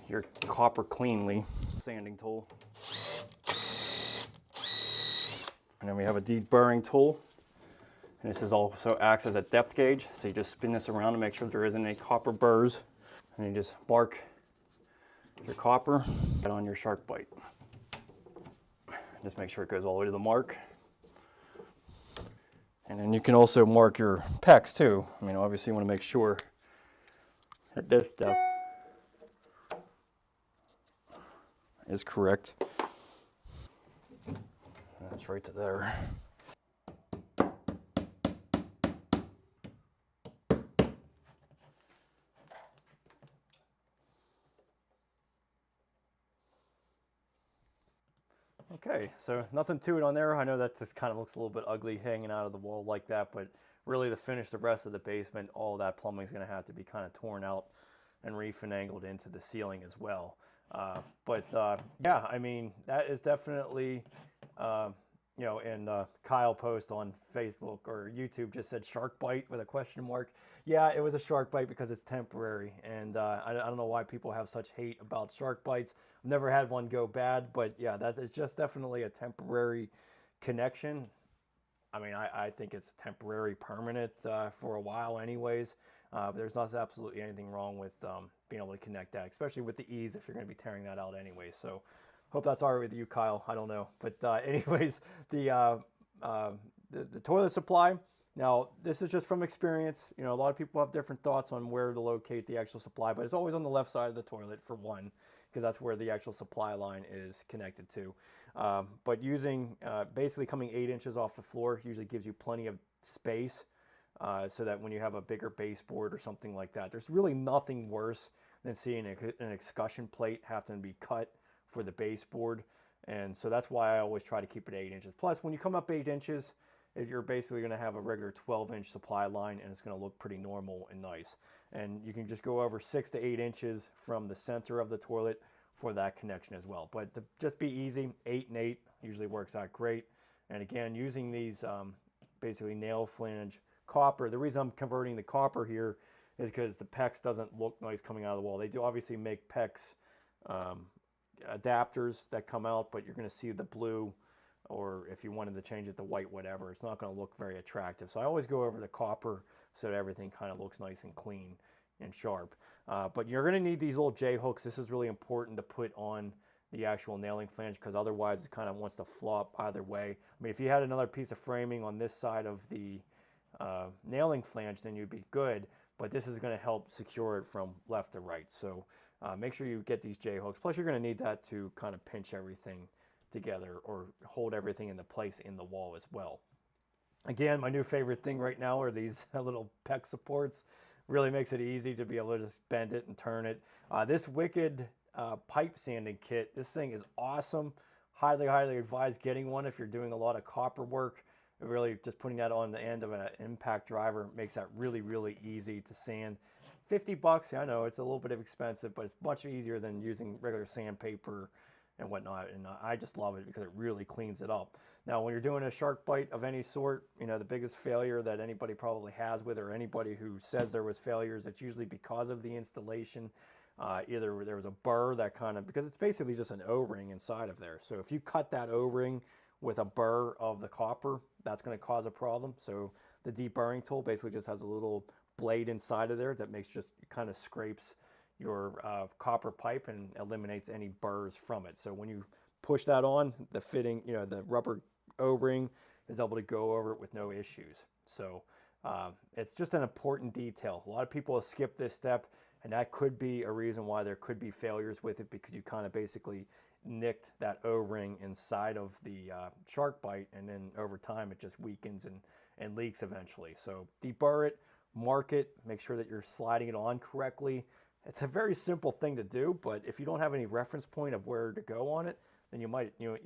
your copper cleanly. Sanding tool. And then we have a deburring tool. And this is also acts as a depth gauge, so you just spin this around to make sure there isn't any copper burrs. And you just mark your copper on your shark bite. Just make sure it goes all the way to the mark. And then you can also mark your pecs too. I mean, obviously you want to make sure that this stuff is correct. That's right to there. Okay, so nothing to it on there. I know that just kind of looks a little bit ugly hanging out of the wall like that, but really to finish the rest of the basement, all of that plumbing is going to have to be kind of torn out and refinagled into the ceiling as well. Yeah, I mean, that is definitely, you know, and Kyle post on Facebook or YouTube just said shark bite with a question mark. Yeah, it was a shark bite because it's temporary, and I don't know why people have such hate about shark bites. I've never had one go bad, but yeah, that is just definitely a temporary connection. I mean, I think it's temporary, permanent for a while anyways. But there's not absolutely anything wrong with being able to connect that, especially with the ease if you're going to be tearing that out anyway. So hope that's all right with you, Kyle. I don't know. But anyways, the toilet supply. Now, this is just from experience. You know, a lot of people have different thoughts on where to locate the actual supply, but it's always on the left side of the toilet for one, because that's where the actual supply line is connected to. But using basically coming 8 inches off the floor usually gives you plenty of space so that when you have a bigger baseboard or something like that, there's really nothing worse than seeing an excussion plate have to be cut for the baseboard. And so that's why I always try to keep it 8 inches. Plus, when you come up 8 inches, you're basically going to have a regular 12-inch supply line, and it's going to look pretty normal and nice. And you can just go over 6 to 8 inches from the center of the toilet for that connection as well. But to just be easy, 8 and 8 usually works out great. And again, using these basically nail flange copper, the reason I'm converting the copper here is because the PEX doesn't look nice coming out of the wall. They do obviously make PEX adapters that come out, but you're going to see the blue, or if you wanted to change it to white, whatever, it's not going to look very attractive. So I always go over the copper so that everything kind of looks nice and clean and sharp. But you're going to need these little J hooks. This is really important to put on the actual nailing flange, because otherwise it kind of wants to flop either way. I mean, if you had another piece of framing on this side of the nailing flange, then you'd be good, but this is going to help secure it from left to right. So make sure you get these J hooks. Plus, you're going to need that to kind of pinch everything together or hold everything into place in the wall as well. Again, my new favorite thing right now are these little PEX supports. Really makes it easy to be able to just bend it and turn it. This Wicked pipe sanding kit, this thing is awesome. Highly, highly advise getting one if you're doing a lot of copper work. Really just putting that on the end of an impact driver makes that really, really easy to sand. 50 bucks, I know it's a little bit expensive, but it's much easier than using regular sandpaper and whatnot, and I just love it because it really cleans it up. Now, when you're doing a shark bite of any sort, you know, the biggest failure that anybody probably has with, or anybody who says there was failures, it's usually because of the installation. Either there was a burr that kind of, because it's basically just an O-ring inside of there. So if you cut that O-ring with a burr of the copper, that's going to cause a problem. So the deburring tool basically just has a little blade inside of there that makes just kind of scrapes your copper pipe and eliminates any burrs from it. So when you push that on, the fitting, you know, the rubber O-ring is able to go over it with no issues. So it's just an important detail. A lot of people skip this step, and that could be a reason why there could be failures with it, because you kind of basically nicked that O-ring inside of the shark bite, and then over time it just weakens and leaks eventually. So deburr it, mark it, make sure that you're sliding it on correctly. It's a very simple thing to do, but if you don't have any reference point of where to go on it, then you might, you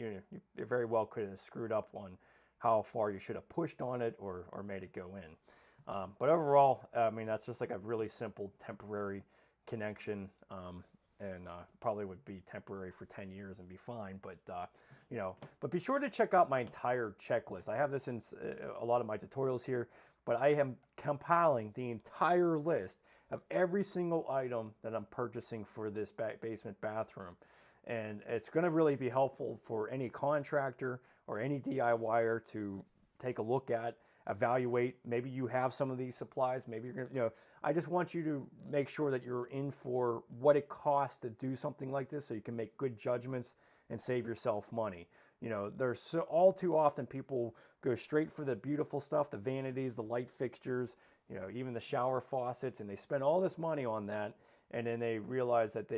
very well could have screwed up on how far you should have pushed on it or made it go in. But overall, I mean, that's just like a really simple temporary connection, and probably would be temporary for 10 years and be fine. But, you know, but be sure to check out my entire checklist. I have this in a lot of my tutorials here, but I am compiling the entire list of every single item that I'm purchasing for this basement bathroom. And it's going to really be helpful for any contractor or any DIYer to take a look at evaluate. Maybe you have some of these supplies. Maybe you're gonna, I just want you to make sure that you're in for what it costs to do something like this, so you can make good judgments and save yourself money. There's all too often people go straight for the beautiful stuff, the vanities, the light fixtures, even the shower faucets, and they spend all this money on that, and then they realize that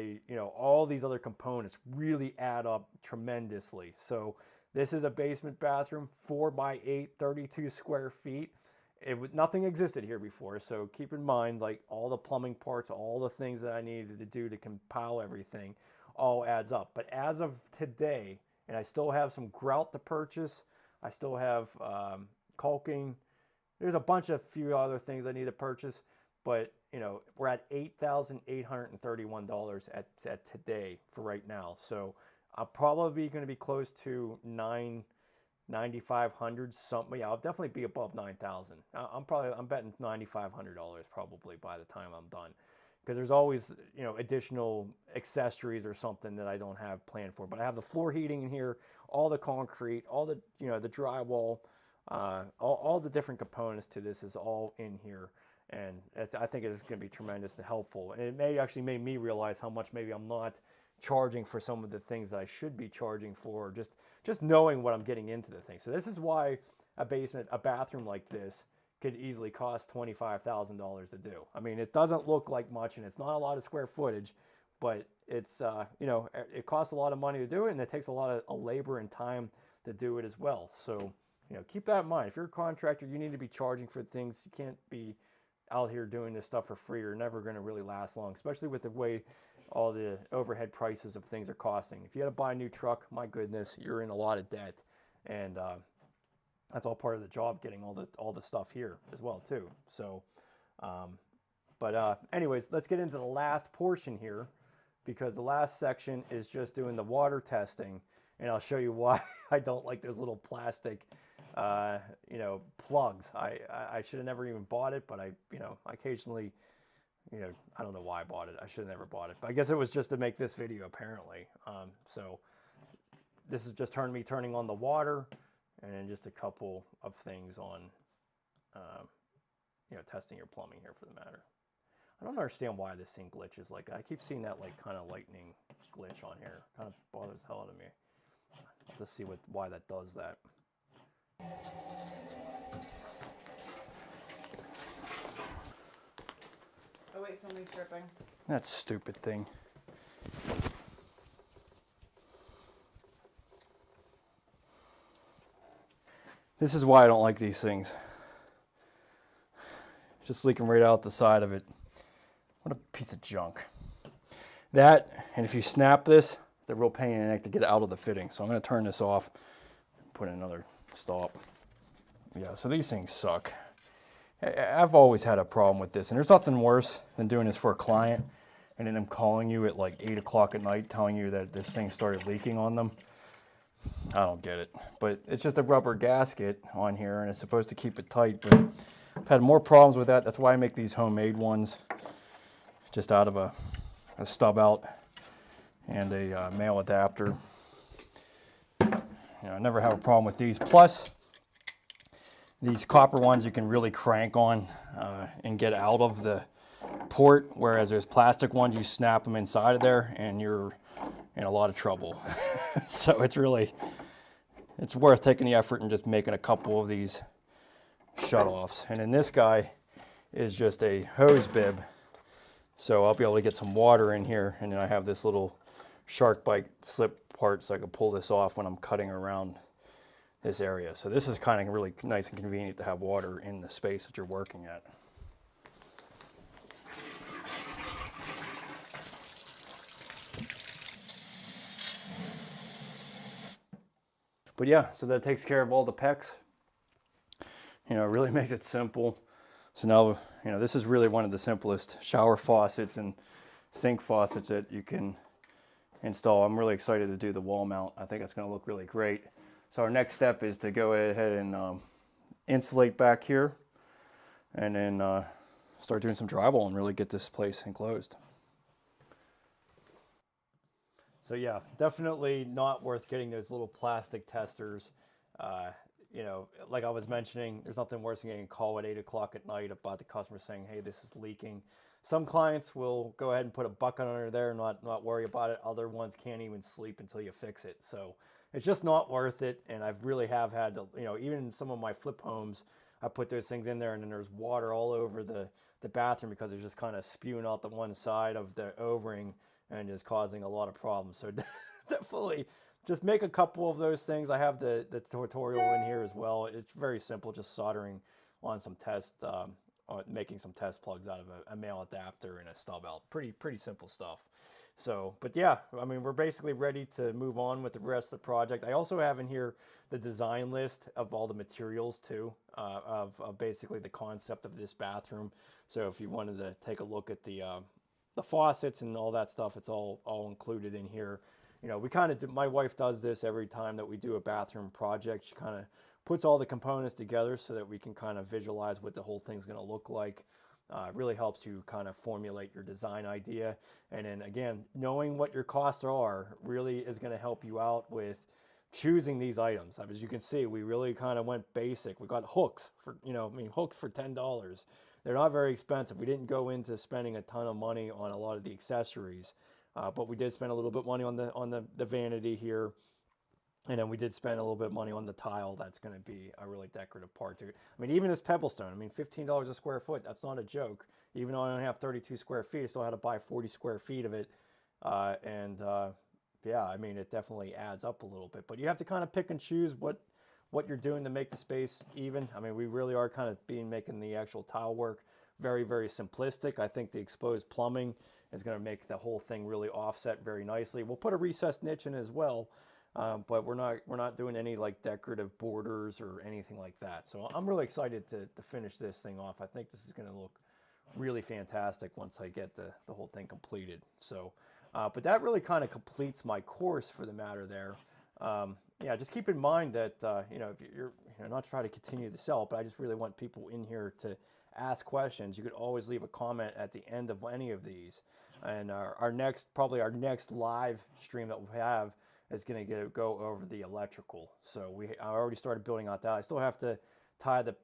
all these other components really add up tremendously. So this is a basement bathroom, 4x8, 32 square feet. Nothing existed here before, so keep in mind, like, all the plumbing parts, all the things that I needed to do to compile everything all adds up. But as of today, and I still have some grout to purchase, I still have caulking, there's a bunch of few other things I need to purchase, but we're at $8,831 at today for right now. So I'm probably going to be close to $9,500 something. Yeah, I'll definitely be above 9,000. I'm betting $9,500 probably by the time I'm done, because there's always additional accessories or something that I don't have planned for. But I have the floor heating in here, all the concrete, all the the drywall, all the different components to this is all in here, and I think it's going to be tremendously helpful. And it may actually make me realize how much maybe I'm not charging for some of the things that I should be charging for, just knowing what I'm getting into the thing. So this is why a bathroom like this could easily cost $25,000 to do. I mean, it doesn't look like much, and it's not a lot of square footage, but it's it costs a lot of money to do it, and it takes a lot of labor and time to do it as well. So keep that in mind. If you're a contractor, you need to be charging for things. You can't be out here doing this stuff for free. You're never going to really last long, especially with the way all the overhead prices of things are costing. If you had to buy a new truck, my goodness, you're in a lot of debt, and that's all part of the job, getting all the stuff here as well too. So, anyways, let's get into the last portion here, because the last section is just doing the water testing, and I'll show you why I don't like those little plastic plugs. I should have never even bought it, but I occasionally, I don't know why I bought it. I should have never bought it, but I guess it was just to make this video, apparently. So this is just turning on the water, and then just a couple of things on, testing your plumbing here, for the matter. I don't understand why this thing glitches like that. I keep seeing that kind of lightning glitch on here. Kind of bothers the hell out of me. Let's see why that does that. Oh wait, something's dripping. That stupid thing. This is why I don't like these things. Just leaking right out the side of it. What a piece of junk. That, and if you snap this, it's a real pain in the neck to get out of the fitting. So I'm going to turn this off and put in another stop. Yeah, so these things suck. I've always had a problem with this, and there's nothing worse than doing this for a client and then them calling you at like 8 o'clock at night telling you that this thing started leaking on them. I don't get it, but it's just a rubber gasket on here, and it's supposed to keep it tight, but I've had more problems with that. That's why I make these homemade ones, just out of a stub out and a male adapter. I never have a problem with these. Plus, these copper ones you can really crank on and get out of the port, whereas there's plastic ones, you snap them inside of there and you're in a lot of trouble. So it's worth taking the effort and just making a couple of these shutoffs. And then this guy is just a hose bib, so I'll be able to get some water in here, and then I have this little shark bite slip part so I can pull this off when I'm cutting around this area. So this is kind of really nice and convenient to have water in the space that you're working at. But yeah, so that takes care of all the pecs. It really makes it simple. So now, this is really one of the simplest shower faucets and sink faucets that you can install. I'm really excited to do the wall mount. I think it's going to look really great. So our next step is to go ahead and insulate back here, and then start doing some drywall and really get this place enclosed. So yeah, definitely not worth getting those little plastic testers. you know, like I was mentioning, there's nothing worse than getting a call at 8 o'clock at night about the customer saying, hey, this is leaking. Some clients will go ahead and put a bucket under there and not worry about it. Other ones can't even sleep until you fix it. So it's just not worth it. And I really have had to, you know, even in some of my flip homes, I put those things in there and then there's water all over the bathroom because it's just kind of spewing out the one side of the O-ring and is causing a lot of problems. So definitely just make a couple of those things. I have the tutorial in here as well. It's very simple, just soldering on some test, making some test plugs out of a male adapter and a stub out. Pretty simple stuff. So, but yeah, I mean, we're basically ready to move on with the rest of the project. I also have in here the design list of all the materials too, of basically the concept of this bathroom. So if you wanted to take a look at the faucets and all that stuff, it's all included in here. You know, we kind of, my wife does this every time that we do a bathroom project. She kind of puts all the components together so that we can kind of visualize what the whole thing's going to look like. It really helps you kind of formulate your design idea. And then again, knowing what your costs are really is going to help you out with choosing these items. As you can see, we really kind of went basic. We got hooks for, you know, I mean, hooks for $10. They're not very expensive. We didn't go into spending a ton of money on a lot of the accessories. But we did spend a little bit of money on the vanity here. And then we did spend a little bit of money on the tile. That's going to be a really decorative part to it. I mean, even this pebble stone, I mean, $15 a square foot, that's not a joke. Even though I only have 32 square feet, I still had to buy 40 square feet of it. Yeah, I mean, it definitely adds up a little bit. But you have to kind of pick and choose what you're doing to make the space even. I mean, we really are kind of making the actual tile work very, very simplistic. I think the exposed plumbing is going to make the whole thing really offset very nicely. We'll put a recessed niche in as well, but we're not doing any like decorative borders or anything like that. So I'm really excited to finish this thing off. I think this is going to look really fantastic once I get the whole thing completed. So, but that really kind of completes my course for the matter there. Yeah, just keep in mind that, you know, if you're not to try to continue to sell, but I just really want people in here to ask questions. You could always leave a comment at the end of any of these. And probably our next live stream that we'll have is going to go over the electrical. So I already started building out that. I still have to tie the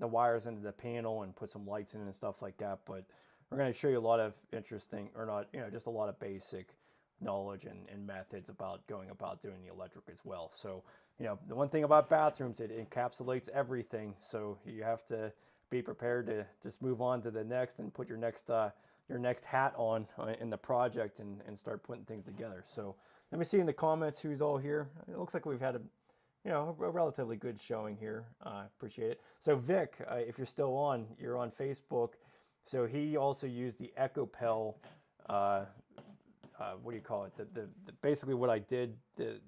wires into the panel and put some lights in and stuff like that. But we're going to show you a lot of interesting, or not, you know, just a lot of basic knowledge and methods about going about doing the electric as well. So, you know, the one thing about bathrooms, it encapsulates everything. So you have to be prepared to just move on to the next and put your next hat on in the project and start putting things together. So let me see in the comments who's all here. It looks like we've had a relatively good showing here. Appreciate it. So Vic, if you're still on, you're on Facebook. So he also used the EcoPel, what do you call it? Basically what I did, the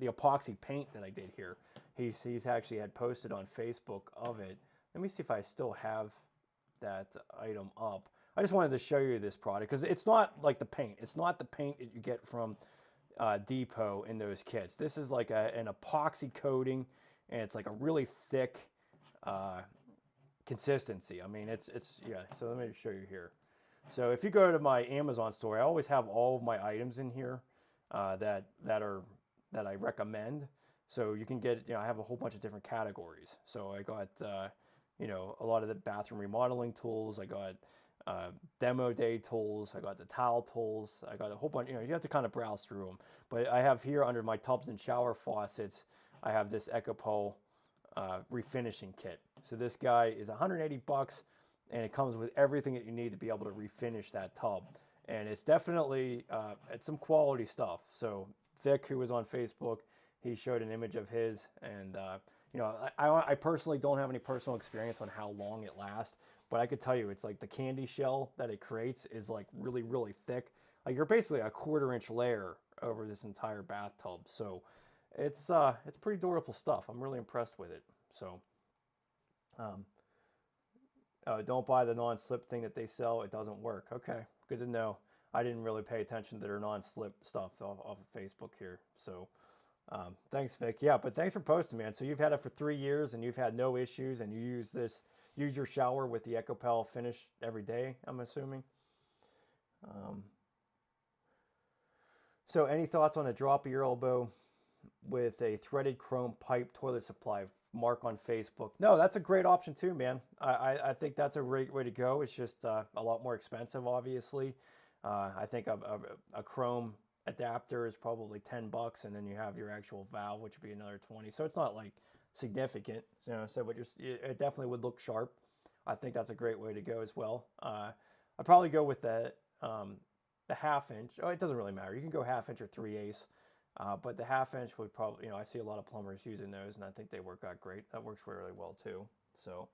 epoxy paint that I did here. He's actually had posted on Facebook of it. Let me see if I still have that item up. I just wanted to show you this product because it's not like the paint. It's not the paint that you get from Depot in those kits. This is like an epoxy coating, and it's like a really thick consistency. I mean, it's yeah. So let me show you here. So if you go to my Amazon store, I always have all of my items in here that I recommend. So you can get, you know, I have a whole bunch of different categories. So I got you know, a lot of the bathroom remodeling tools. I got demo day tools. I got the towel tools. I got a whole bunch. You know, you have to kind of browse through them. But I have here under my tubs and shower faucets, I have this EcoPel refinishing kit. So this guy is 180 bucks, and it comes with everything that you need to be able to refinish that tub. And it's definitely it's some quality stuff. So Vic, who was on Facebook, he showed an image of his, and you know, I personally don't have any personal experience on how long it lasts, but I could tell you it's like the candy shell that it creates is like really, really thick. Like you're basically a 1/4 inch layer over this entire bathtub. So it's pretty durable stuff. I'm really impressed with it. So don't buy the non-slip thing that they sell. It doesn't work. Okay, good to know. I didn't really pay attention to their non-slip stuff off of Facebook here. So thanks, Vic. Yeah, but thanks for posting, man. So you've had it for 3 years and you've had no issues, and you use your shower with the EcoPel finish every day, I'm assuming. So any thoughts on a drop of your elbow with a threaded chrome pipe toilet supply Mark on Facebook. No, that's a great option too, man. I think that's a great way to go. It's just a lot more expensive, obviously. I think a Chrome adapter is probably $10, and then you have your actual valve, which would be another 20. So it's not like significant, you know. So, but it definitely would look sharp. I think that's a great way to go as well. I'd probably go with the half inch. Oh, it doesn't really matter. You can go half inch or 3/8. But the half inch would probably, I see a lot of plumbers using those, and I think they work out great. That works really well too. So,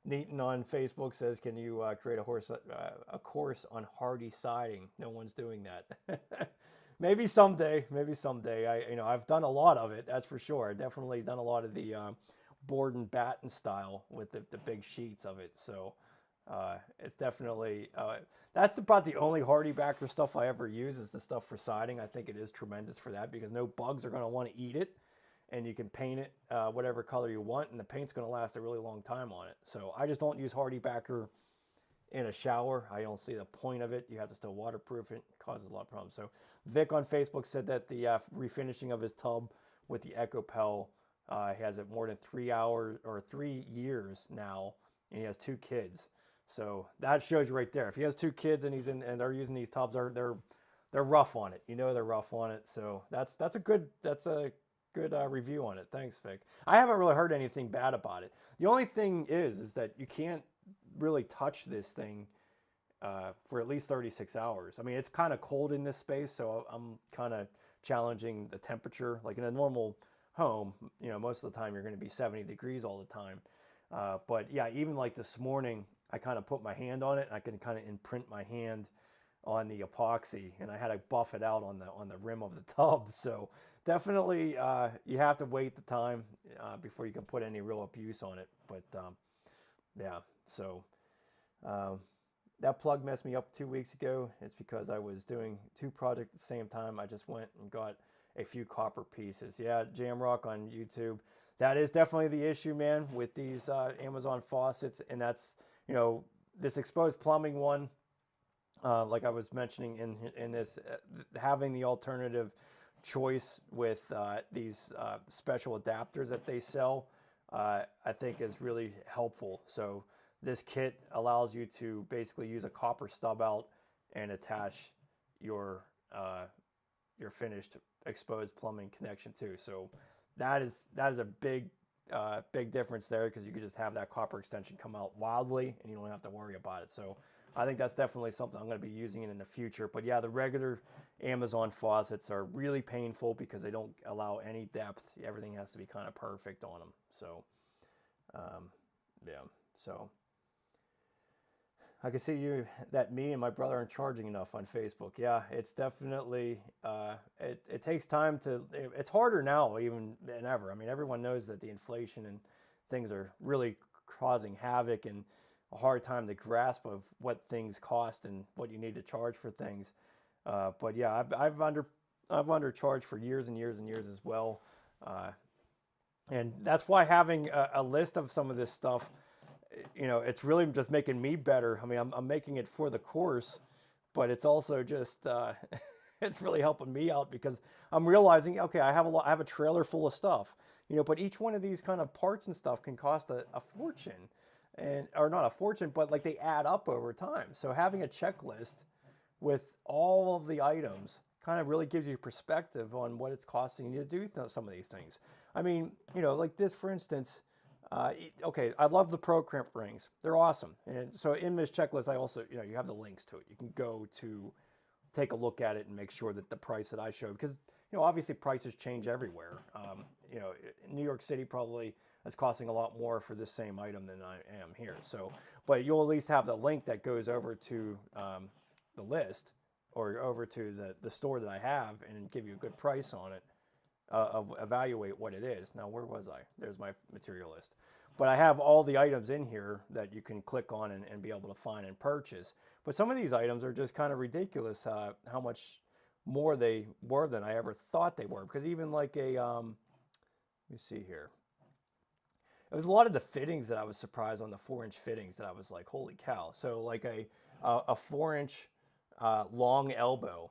Neaton on Facebook says, "Can you create a course on hardy siding?" No one's doing that. Maybe someday. Maybe someday. I've done a lot of it. That's for sure. I've definitely done a lot of the board and batten style with the big sheets of it. So. It's definitely, that's about the only hardy backer stuff I ever use is the stuff for siding. I think it is tremendous for that because no bugs are going to want to eat it, and you can paint it whatever color you want, and the paint's going to last a really long time on it. So I just don't use hardy backer in a shower. I don't see the point of it. You have to still waterproof it. It causes a lot of problems. So Vic on Facebook said that the refinishing of his tub with the EcoPel, he has it more than 3 hours or 3 years now, and he has 2 kids. So that shows you right there. If he has 2 kids and they're using these tubs, they're rough on it. They're rough on it. So that's a good review on it. Thanks, Vic. I haven't really heard anything bad about it. The only thing is that you can't really touch this thing for at least 36 hours. I mean, it's kind of cold in this space, so I'm kind of challenging the temperature. Like in a normal home, most of the time you're going to be 70 degrees all the time. But yeah, even like this morning, I kind of put my hand on it, and I can kind of imprint my hand on the epoxy, and I had to buff it out on the rim of the tub. So definitely, you have to wait the time before you can put any real abuse on it. But yeah, so that plug messed me up 2 weeks ago. It's because I was doing 2 projects at the same time. I just went and got a few copper pieces. Yeah, Jamrock on YouTube. That is definitely the issue, man, with these Amazon faucets, and that's this exposed plumbing one, like I was mentioning in this, having the alternative choice with these special adapters that they sell, I think is really helpful. So this kit allows you to basically use a copper stub out and attach your finished exposed plumbing connection too. So that is a big difference there, because you could just have that copper extension come out wildly and you don't have to worry about it. So I think that's definitely something I'm going to be using in the future. But yeah, the regular Amazon faucets are really painful because they don't allow any depth. Everything has to be kind of perfect on them. So yeah, so I can see that me and my brother aren't charging enough on Facebook. Yeah, it's definitely, it takes time it's harder now even than ever. I mean, everyone knows that the inflation and things are really causing havoc and a hard time to grasp of what things cost and what you need to charge for things. But yeah, I've undercharged for years and years and years as well. And that's why having a list of some of this stuff, it's really just making me better. I mean, I'm making it for the course, but it's also just, it's really helping me out because I'm realizing, okay, I have a trailer full of stuff, but each one of these kind of parts and stuff can cost a fortune, or not a fortune, but like they add up over time. So having a checklist with all of the items kind of really gives you perspective on what it's costing you to do some of these things. I mean, like this, for instance. Okay, I love the Pro Crimp rings. They're awesome. And so in this checklist, I also, you have the links to it. You can go to take a look at it and make sure that the price that I showed, because, obviously prices change everywhere. New York City probably is costing a lot more for this same item than I am here. So, but you'll at least have the link that goes over to the list or over to the store that I have and give you a good price on it. Evaluate what it is. Now, where was I? There's my material list. But I have all the items in here that you can click on and be able to find and purchase. But some of these items are just kind of ridiculous how much more they were than I ever thought they were. Because even like let me see here. It was a lot of the fittings that I was surprised on, the 4-inch fittings that I was like, holy cow. So like a 4-inch long elbow.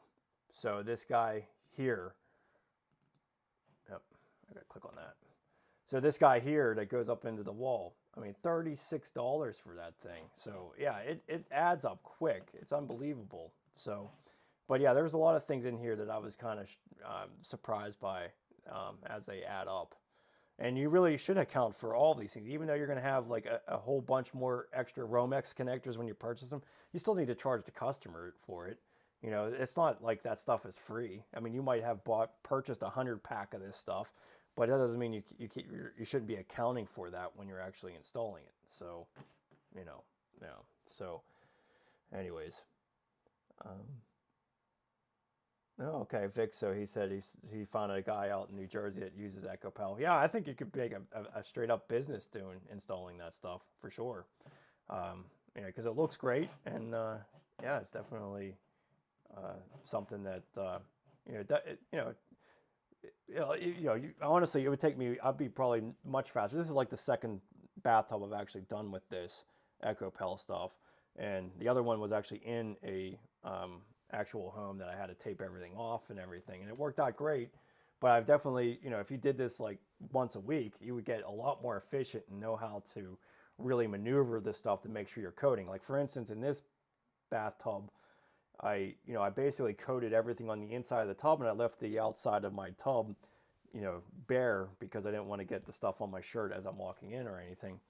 So this guy here, I gotta click on that. So this guy here that goes up into the wall, I mean, $36 for that thing. So yeah, it adds up quick. It's unbelievable. So, but yeah, there's a lot of things in here that I was kind of surprised by as they add up. And you really should account for all these things. Even though you're going to have like a whole bunch more extra Romex connectors when you purchase them, you still need to charge the customer for it. You know, it's not like that stuff is free. I mean, you might have purchased 100 pack of this stuff, but that doesn't mean you shouldn't be accounting for that when you're actually installing it. So, you know, yeah. So, anyways, oh, okay, Vic. So he said he found a guy out in New Jersey that uses EcoPel. Yeah, I think you could make a straight up business doing installing that stuff for sure. You know, because it looks great, and yeah, it's definitely something that honestly, it would take me. I'd be probably much faster. This is like the second bathtub I've actually done with this EcoPel stuff, and the other one was actually in a actual home that I had to tape everything off and everything, and it worked out great. But I've definitely, if you did this like once a week, you would get a lot more efficient and know how to really maneuver this stuff to make sure you're coating. Like for instance, in this bathtub, I basically coated everything on the inside of the tub, and I left the outside of my tub, bare, because I didn't want to get the stuff on my shirt as I'm walking in or anything,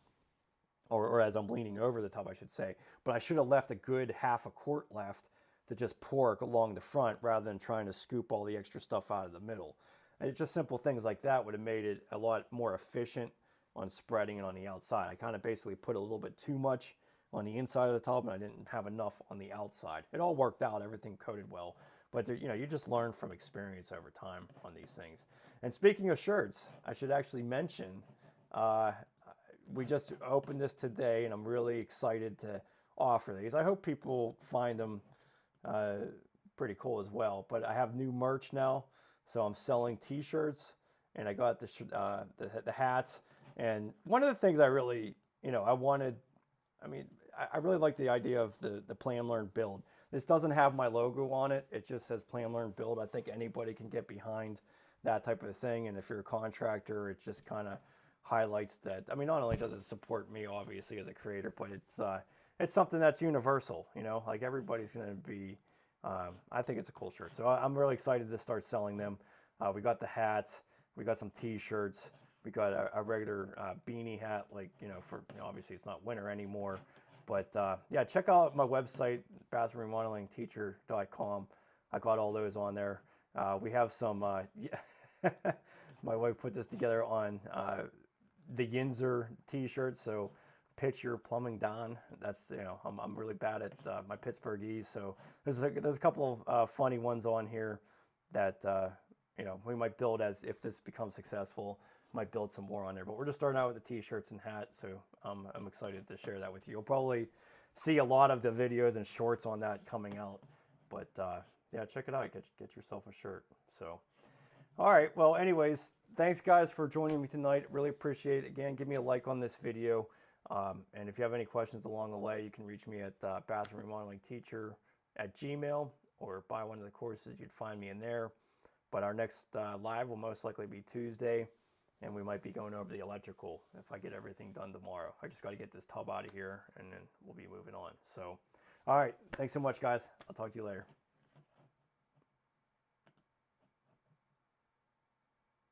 or as I'm leaning over the tub, I should say. But I should have left a good half a quart left to just pour along the front rather than trying to scoop all the extra stuff out of the middle. And it's just simple things like that would have made it a lot more efficient on spreading it on the outside. I kind of basically put a little bit too much on the inside of the tub, and I didn't have enough on the outside. It all worked out, everything coated well, but there, you just learn from experience over time on these things. And speaking of shirts, I should actually mention, we just opened this today, and I'm really excited to offer these. I hope people find them pretty cool as well. But I have new merch now, so I'm selling T-shirts, and I got the hats. And one of the things I really, I wanted. I really like the idea of the Plan, Learn, Build. This doesn't have my logo on it. It just says Plan, Learn, Build. I think anybody can get behind that type of thing. And if you're a contractor, it just kind of highlights that. I mean, not only does it support me, obviously, as a creator, but it's something that's universal. Like everybody's going to be, I think it's a cool shirt. So I'm really excited to start selling them. We got the hats. We got some T-shirts. We got a regular beanie hat, like, for, obviously it's not winter anymore. But yeah, check out my website, bathroomremodelingteacher.com. I got all those on there. We have some, my wife put this together on the Yinzer t-shirt. So pitch your plumbing down. That's, I'm really bad at my Pittsburghese. So there's a couple of funny ones on here that, we might build as if this becomes successful. Might build some more on there, but we're just starting out with the t-shirts and hats, so I'm excited to share that with you. You'll probably see a lot of the videos and shorts on that coming out, but yeah, check it out. Get yourself a shirt. So, all right. Well, anyways, thanks guys for joining me tonight. Really appreciate it. Again, give me a like on this video, and if you have any questions along the way, you can reach me at bathroomremodelingteacher@gmail, or buy one of the courses. You'd find me in there. But our next live will most likely be Tuesday. And we might be going over the electrical if I get everything done tomorrow. I just got to get this tub out of here, and then we'll be moving on. So, all right. Thanks so much, guys. I'll talk to you later.